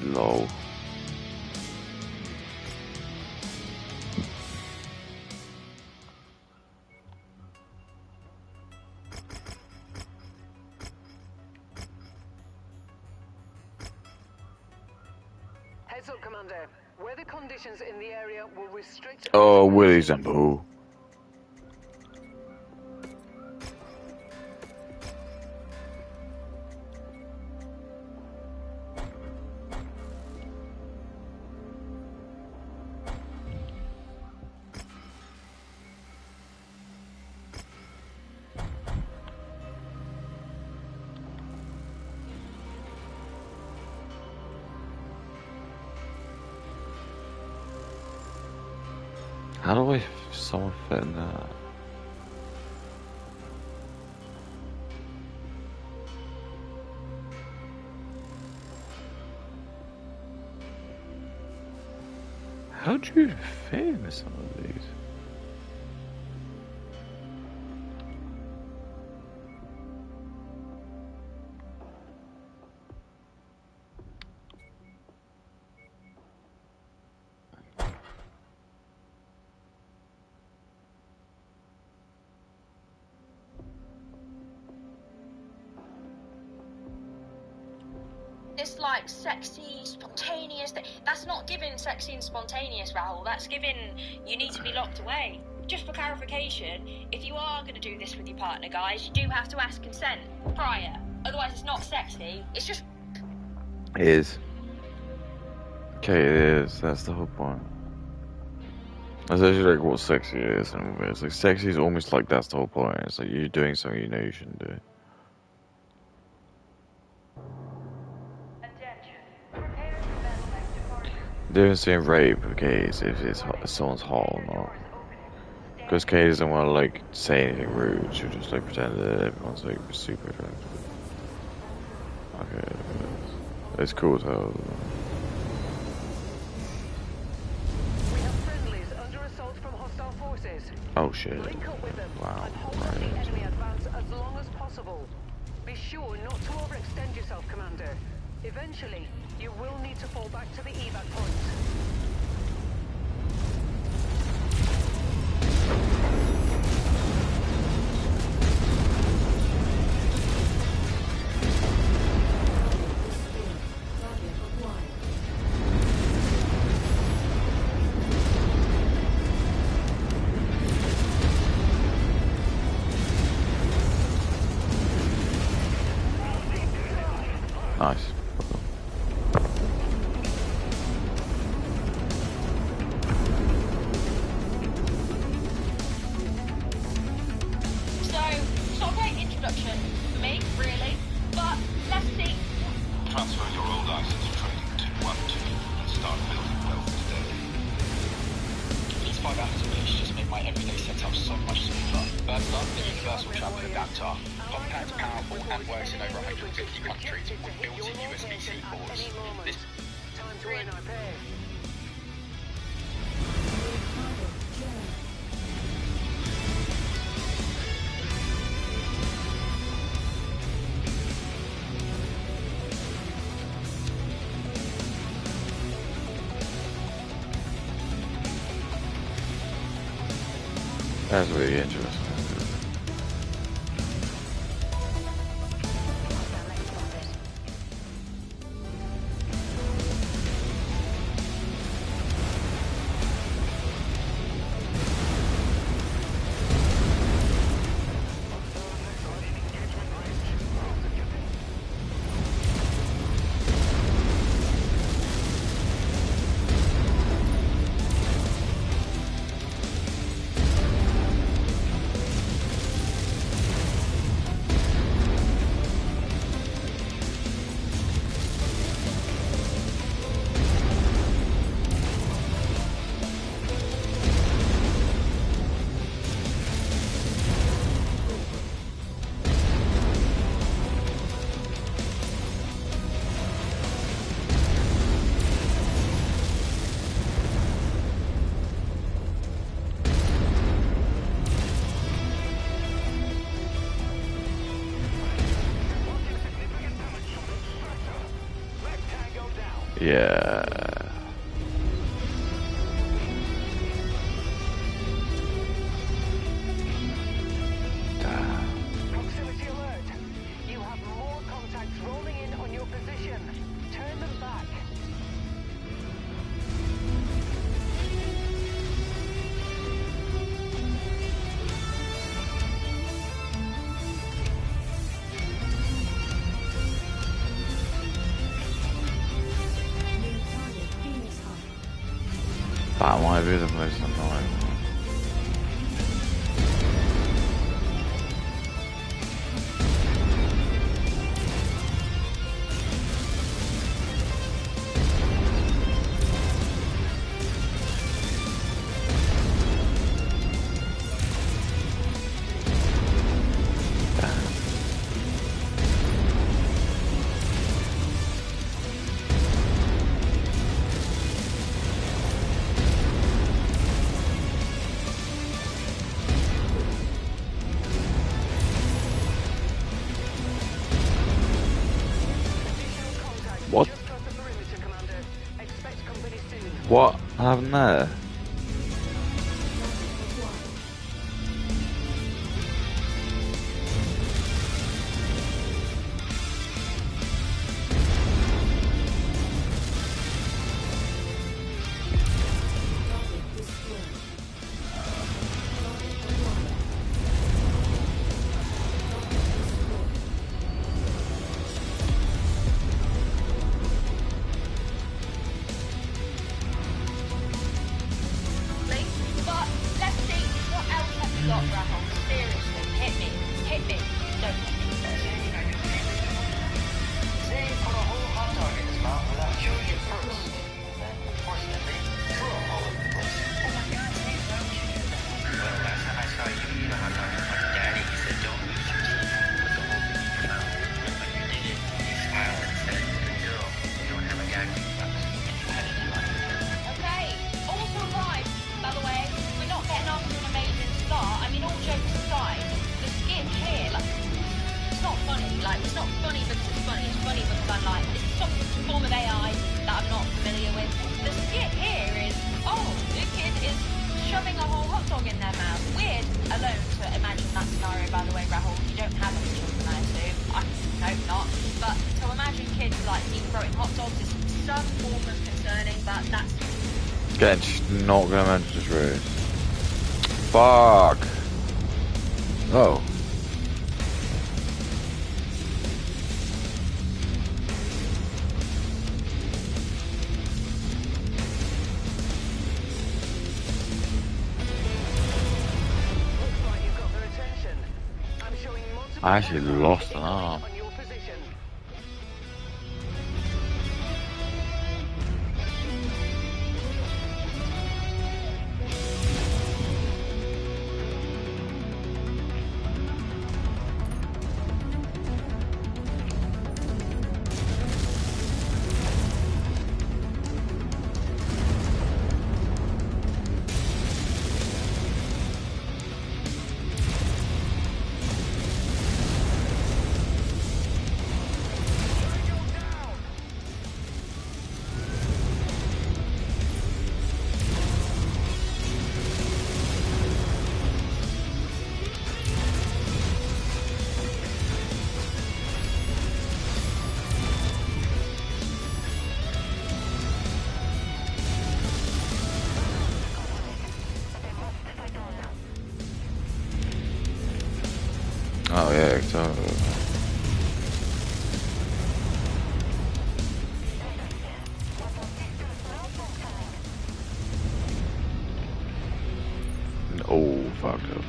Lol. Heads up, Commander. Weather conditions in the area will restrict... Oh, Willy's and Boo. How do I someone fit in that? How'd you fit in some of these? This like sexy, spontaneous. That's not giving sexy and spontaneous, Raoul. That's giving you need to be locked away. Just for clarification, if you are going to do this with your partner, guys, you do have to ask consent prior. Otherwise, it's not sexy. It's just. It is. Okay, it is. That's the whole point. That's actually like what sexy is, and it's like sexy is almost like that's the whole point. It's like you're doing something you know you shouldn't do. Difference between rape, okay, is if someone's hot or not. Because Kay doesn't want to like say anything rude. She'll just like pretend that everyone's like super attractive. Okay, it's cool as hell. We have friendlies under assault from hostile forces. Oh shit! Link up with them Wow. and hold off the enemy advance as long as possible. Be sure not to overextend yourself, Commander. Eventually, you will need to fall back to the evac point. Nice. So, it's not a great introduction for me, really. But let's see. Transfer your old license training to 1-2 and start building wealth today. These 5 activities just make my everyday setup so much smoother. First up, the Universal Travel Adapter. Compact, powerful, and works in over 150 countries with built-in USB-C ports. This Time to earn our pay. That's really interesting. Yeah. Proximity alert. You have more contacts rolling in on your position. Turn them back. New target Phoenix Hub. That might be the most annoying one. What? Just cross the perimeter, Commander. Expect company soon. What happened there? Target destroyed. Target acquired. Please? But let's see, what else have you got, Rahul? Seriously, hit me. Hit me. Don't let me. Say he put a whole hot dog in his mouth without chewing it first. Then, fortunately, threw him all over the place. Oh my god, Steve, why would you do that? Well, last time I saw you eat a hot dog with my daddy, he said don't use your teeth. Put the whole thing in your mouth. And when you did it, he smiled and said, good girl, you don't have a gag reflex. And you had to do it. Okay, also alive. By the way, we're not getting off to an amazing start. I mean, all jokes aside, the skin here, like, it's not funny. Like, it's not funny because it's funny. It's funny because I'm like, it's some form of AI that I'm not familiar with. The skit here is, oh, the kid is shoving a whole hot dog in their mouth. Weird alone to imagine that scenario, by the way, Rahul. You don't have any children, I assume. I hope not. But to imagine kids, like, deep throwing hot dogs is some form of concerning, but that's Again, she's not gonna mention this race. Fuck. Oh. Looks like you've got their attention. I'm showing multiple I actually lost an contacts arm. on your position. Oh yeah, totally. Oh, fuck up.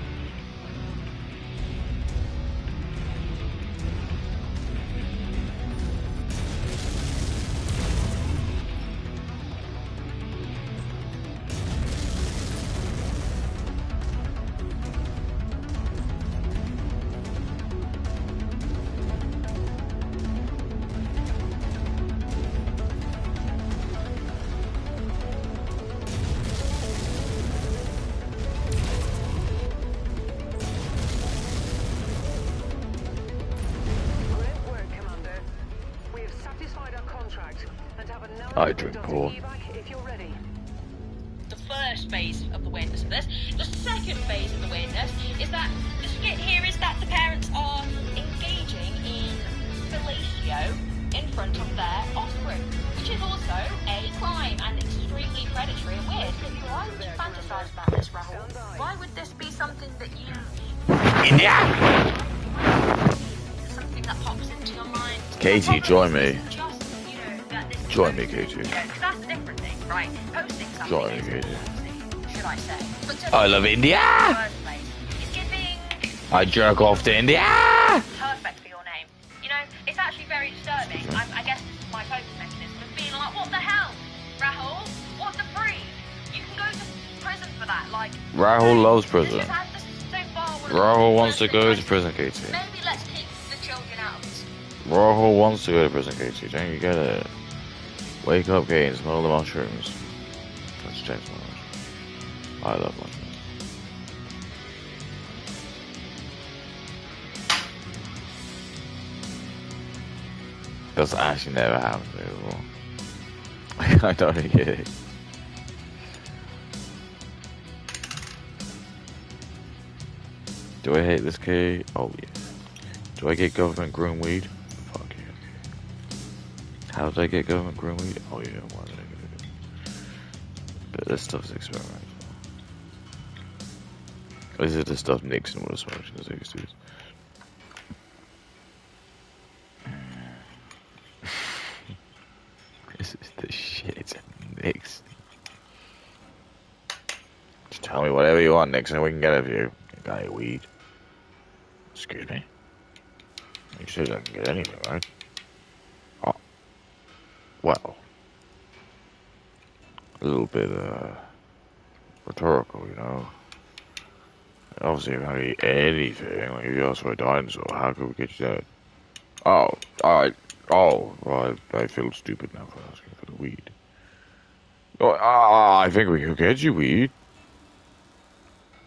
I drink Dr. porn. Evac, if you're ready. The first phase of the weirdness of this. The second phase of the weirdness is that the skit here is that the parents are engaging in fellatio in front of their offspring, which is also a crime and extremely predatory and weird. Why would you fantasize about this, Rahul? Why would this be something that you... India! Something that pops into your mind? Katie, join me. Just, you know, that this Join me, Katie. You know, 'cause that's a different thing, right? Posting something Join me, is Katie. policy, should I say. But to I love India! in the first place, it's giving I jerk off to India! perfect for your name. You know, it's actually very disturbing. I guess this is my coping mechanism of being like, what the hell, Rahul? What the freak? You can go to prison for that. Like, Rahul loves this prison. has had this so far. Rahul wants to go to prison, Katie. Maybe let's keep the children out of this. Rahul wants to go to prison, Katie. Don't you get it? Wake up, Katie, and smell the mushrooms. Let's change my mushrooms. I love mushrooms. That's actually never happened to me before. I don't really get it. Do I hate this key? Oh yeah. Do I get government grown weed? Fuck yeah. Okay. How did I get government grown weed? Oh yeah, why did I get it? But this stuff's experimental. This is the stuff Nixon would have smoked in the 60s. This is the shit, Nixon. Just tell me whatever you want, Nixon. We can get it for you. You got any weed? Excuse me. You said I can get anything, right? Oh. Well. A little bit, rhetorical, you know. Obviously, if I eat anything, like if you ask for a dinosaur, how could we get you that? Oh, alright. Oh, well, I feel stupid now for asking for the weed. Oh, I think we could get you weed.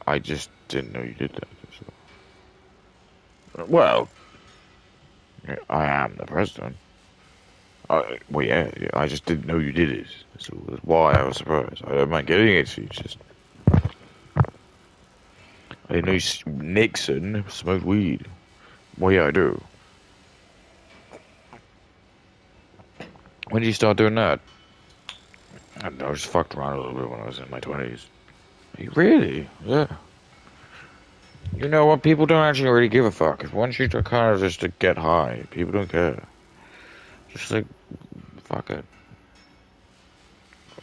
I just didn't know you did that. So. Well, I am the president. Well, yeah, I just didn't know you did it. So that's why I was surprised. I don't mind getting it to you, just... I didn't know Nixon smoked weed. Well, yeah, I do. When did you start doing that? I don't know, I just fucked around a little bit when I was in my 20s. Really? Yeah. You know what? People don't actually really give a fuck. If once you kind of just to get high, people don't care. Just like, fuck it.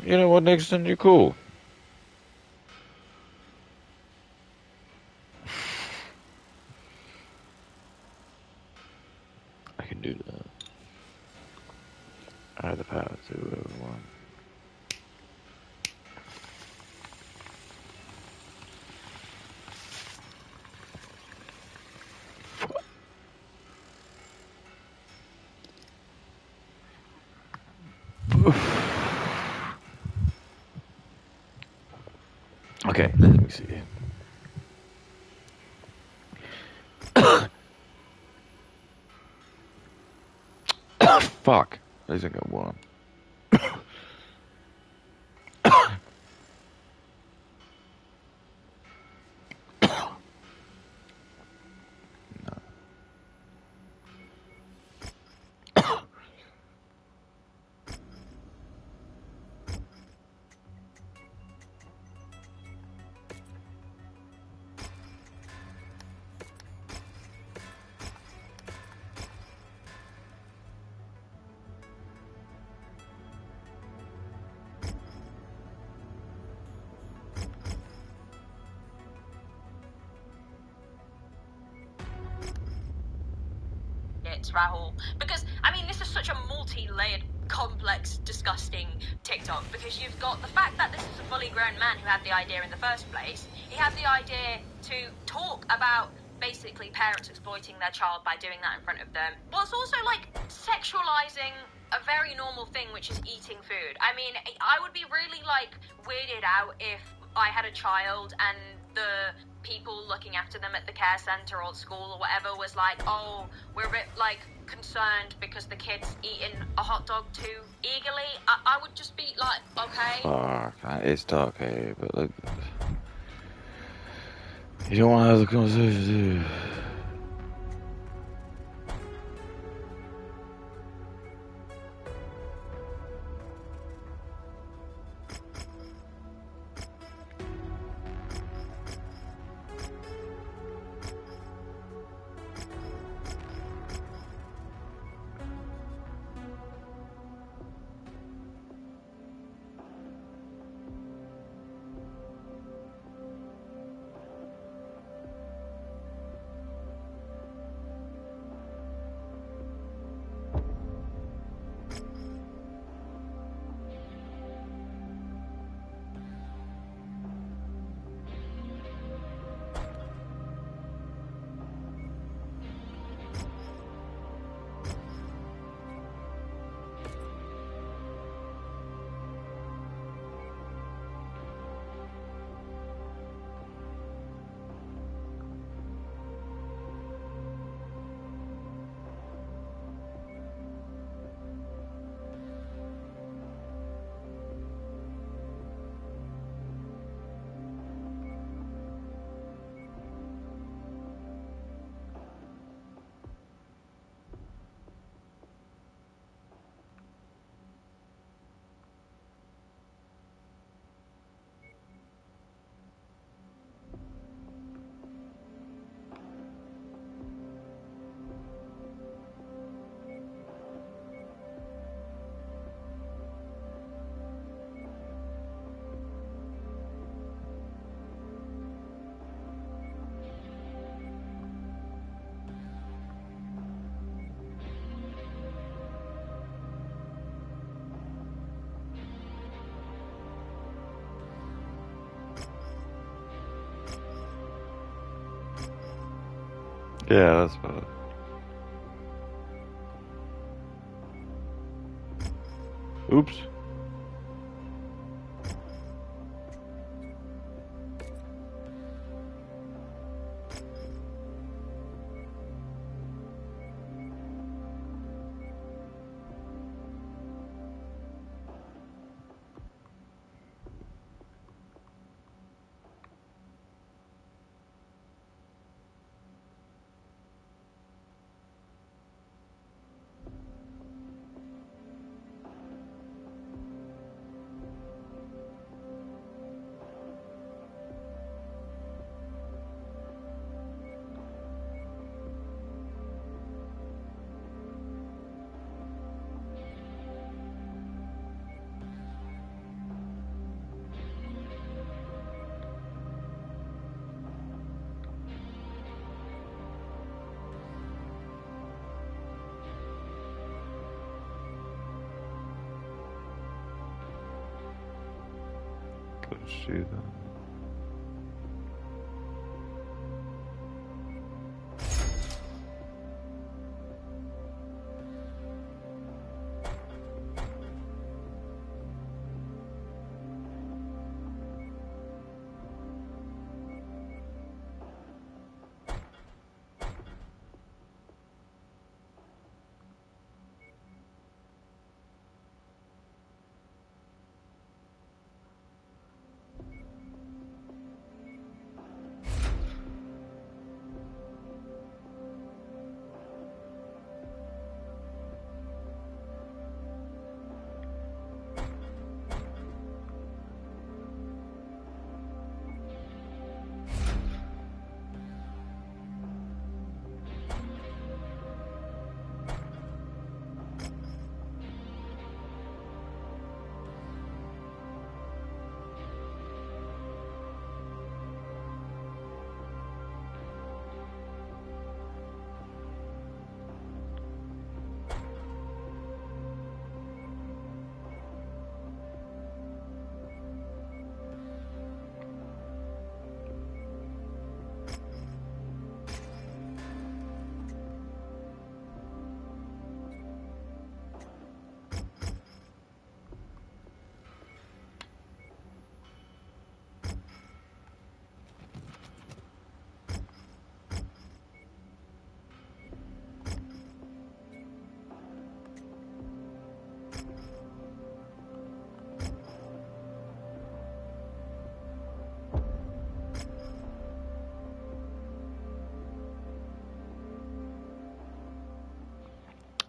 You know what, Nixon? You're cool. I can do that. I have the power to do whatever I want. Okay, let me see. Fuck. At least I got one. Rahul, because I mean this is such a multi-layered, complex, disgusting TikTok, because you've got the fact that this is a fully grown man who had the idea in the first place. He had the idea to talk about basically parents exploiting their child by doing that in front of them. Well, it's also like sexualizing a very normal thing, which is eating food. I mean, I would be really like weirded out if I had a child and the people looking looking after them at the care centre or at school or whatever was like, oh, we're a bit, like, concerned because the kid's eating a hot dog too eagerly, I would just be like, okay. Fuck, it's dark here, but look. You don't want to have the conversation, do you? Yeah, that's better. Oops. Let's see that.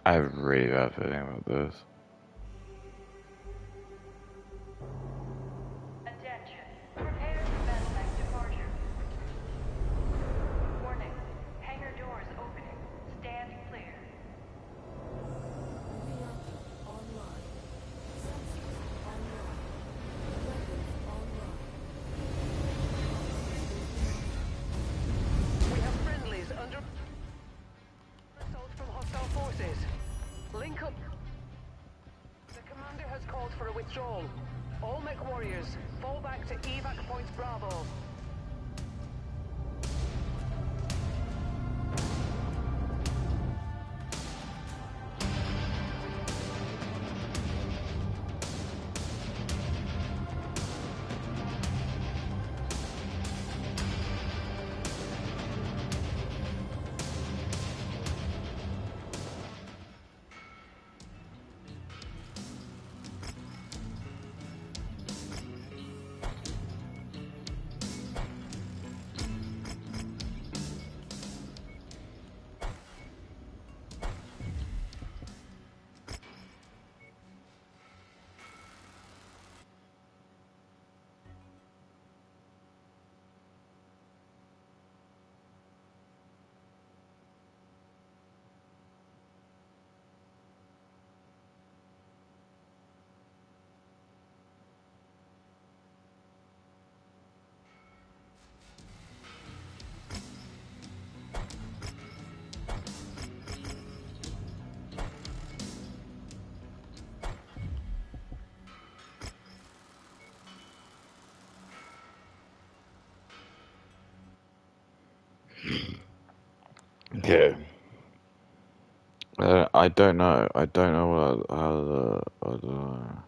I have a really bad feeling about this. Attention. Prepare for medevac departure. Warning. Hangar doors opening. Stand clear. Reactor online. Sensors online. Weapons online. We have friendlies under assault from hostile forces. Link up. The commander has called for a withdrawal. All Mechwarriors, fall back to evac point Bravo. Okay. I don't know. I don't know how the. I don't know.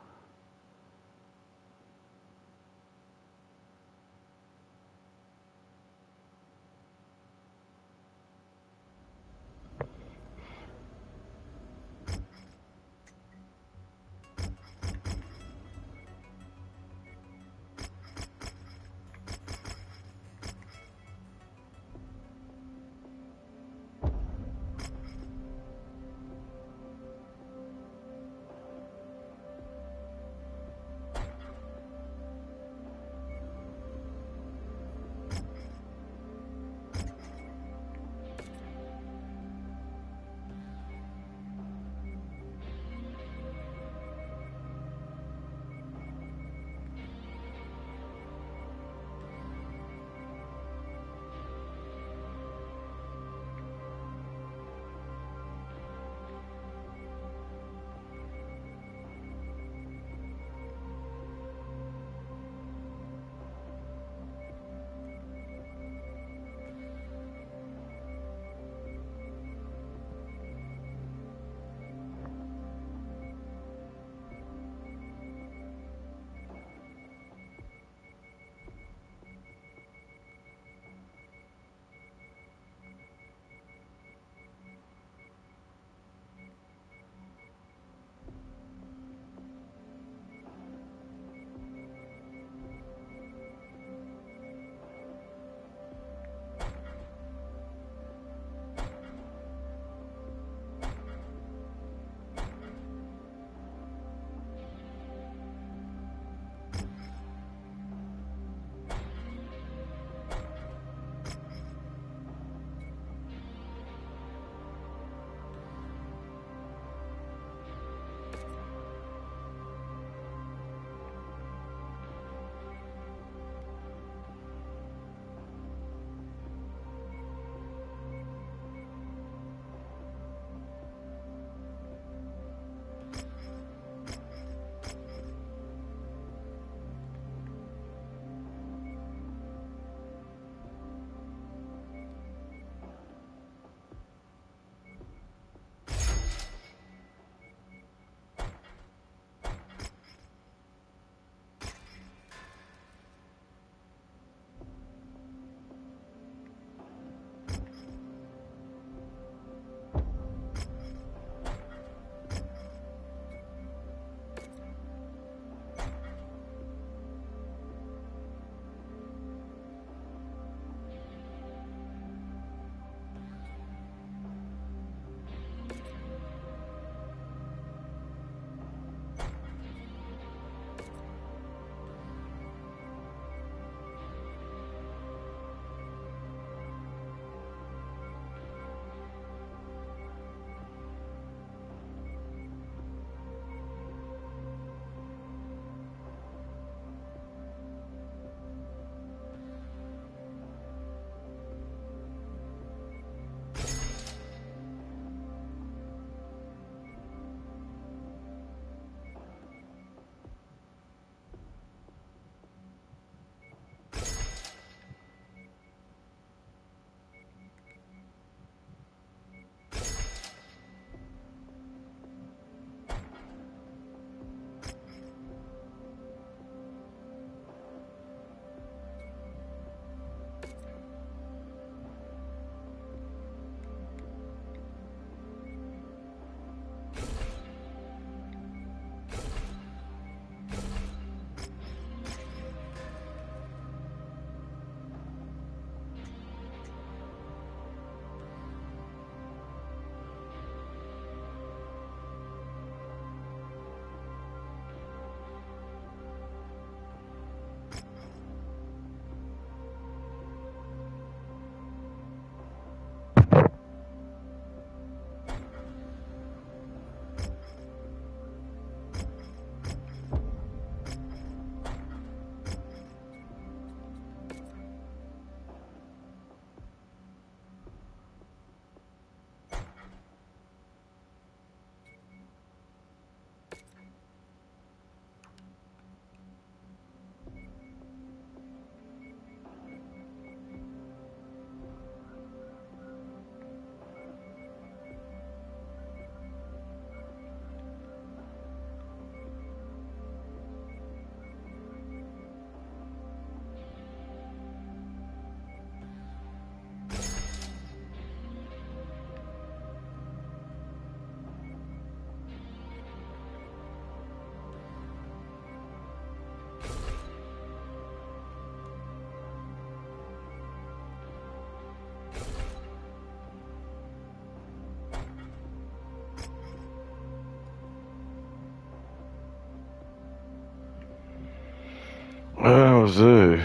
Oh, so.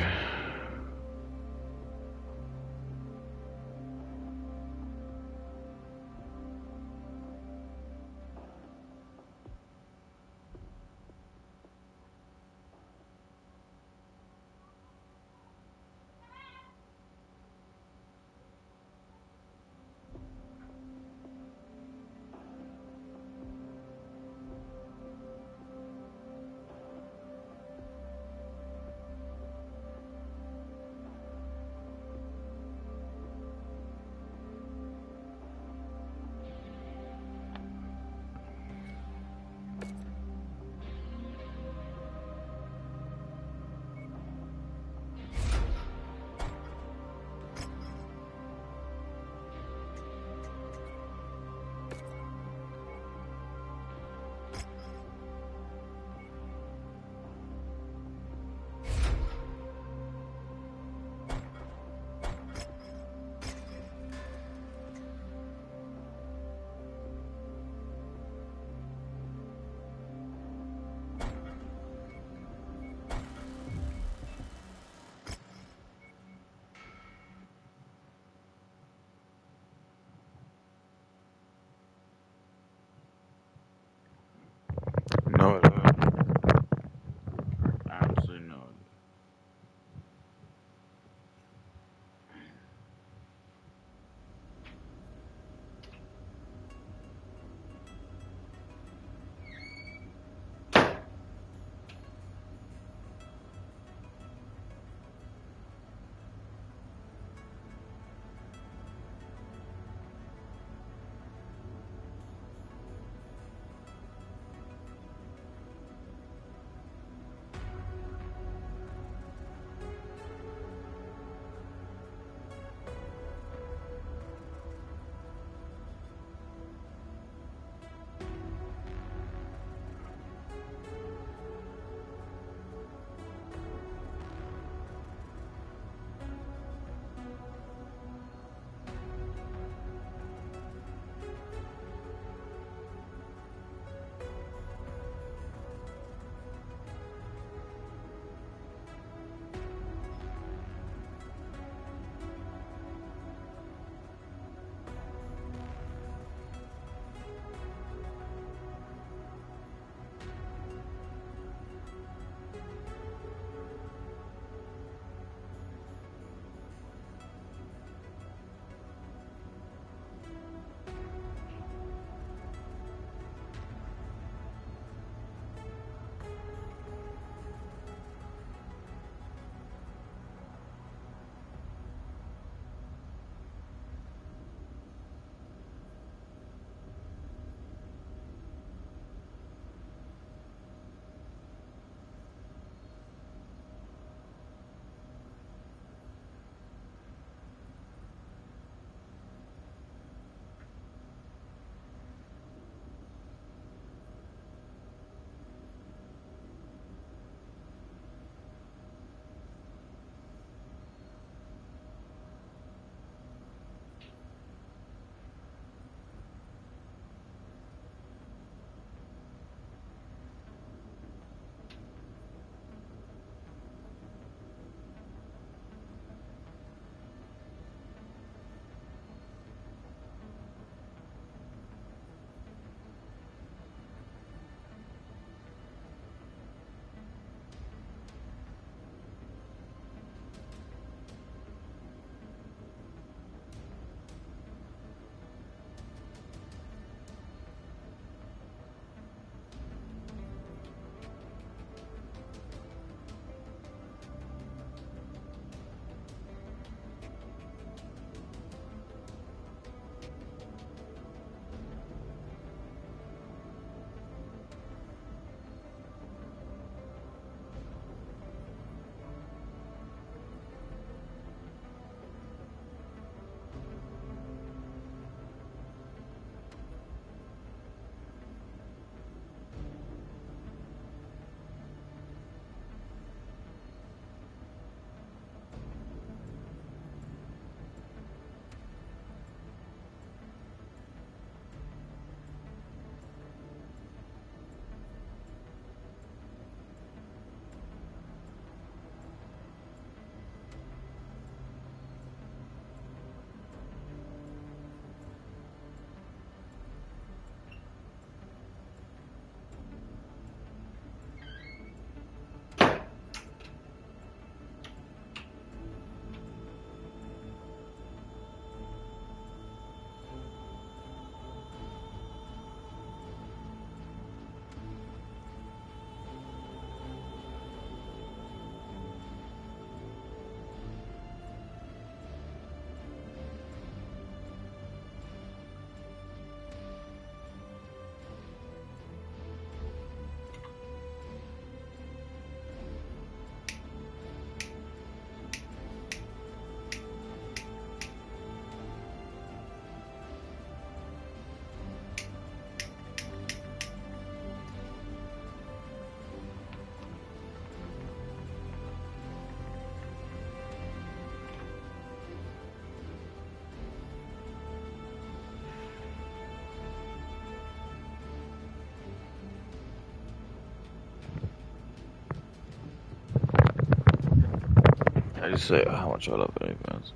really say how much I love OnlyFans.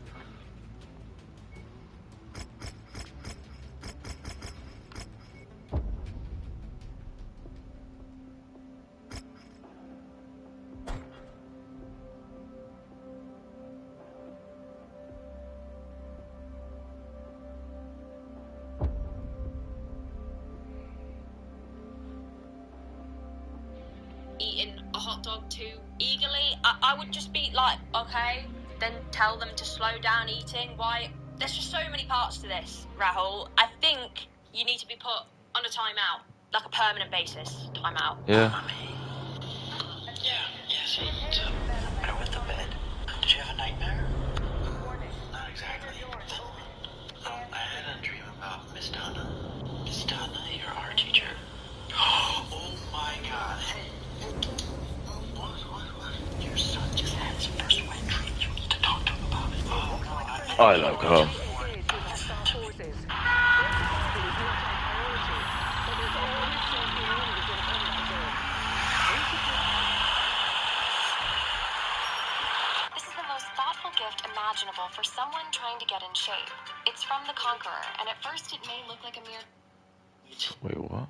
Eating a hot dog too eagerly, I would just be like, okay, then tell them to slow down eating. Why? There's just so many parts to this, Rahul. I think you need to be put on a timeout, like a permanent basis timeout. Yeah. Yeah, see, so I went to bed. Did you have a nightmare? Not exactly. I had a dream about Miss Donna. Miss Donna, your art teacher. Oh my god. Hey. What? Your son just had his first wet dream. You need to talk to him about it. Oh, no, I like her. Engage with hostile forces. Their survival is not our priority, but there's always safety in numbers in a combat zone. We should do. This is the most thoughtful gift imaginable for someone trying to get in shape. It's from the Conqueror, and at first it may look like a mere... Wait, what?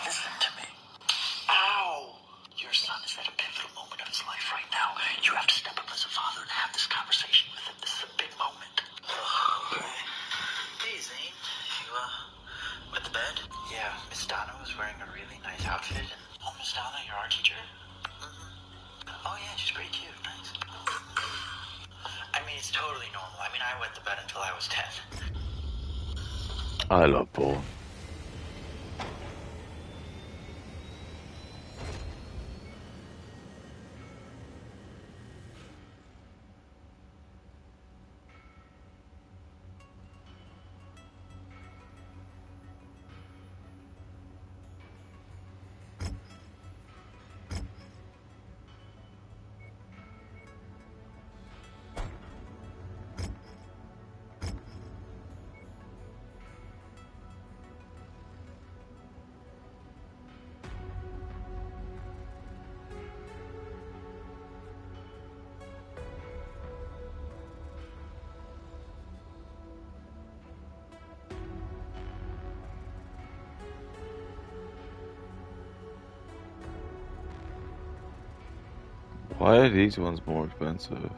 Listen to me. Ow! Your son is at a pivotal moment of his life right now. You have to step up as a father and have this conversation with him. This is a big moment. Okay. Hey, Zane. You, went to bed? Yeah, Miss Donna was wearing a really nice outfit. And oh, Miss Donna, your art teacher? Mm-hmm. Oh, yeah, she's pretty cute. Nice. I mean, it's totally normal. I mean, I went to bed until I was 10. I love porn. Why are these ones more expensive?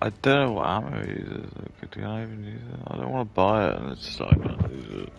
I don't know what ammo he uses. Like, can I even use it? I don't want to buy it and it's just like, I can't use it.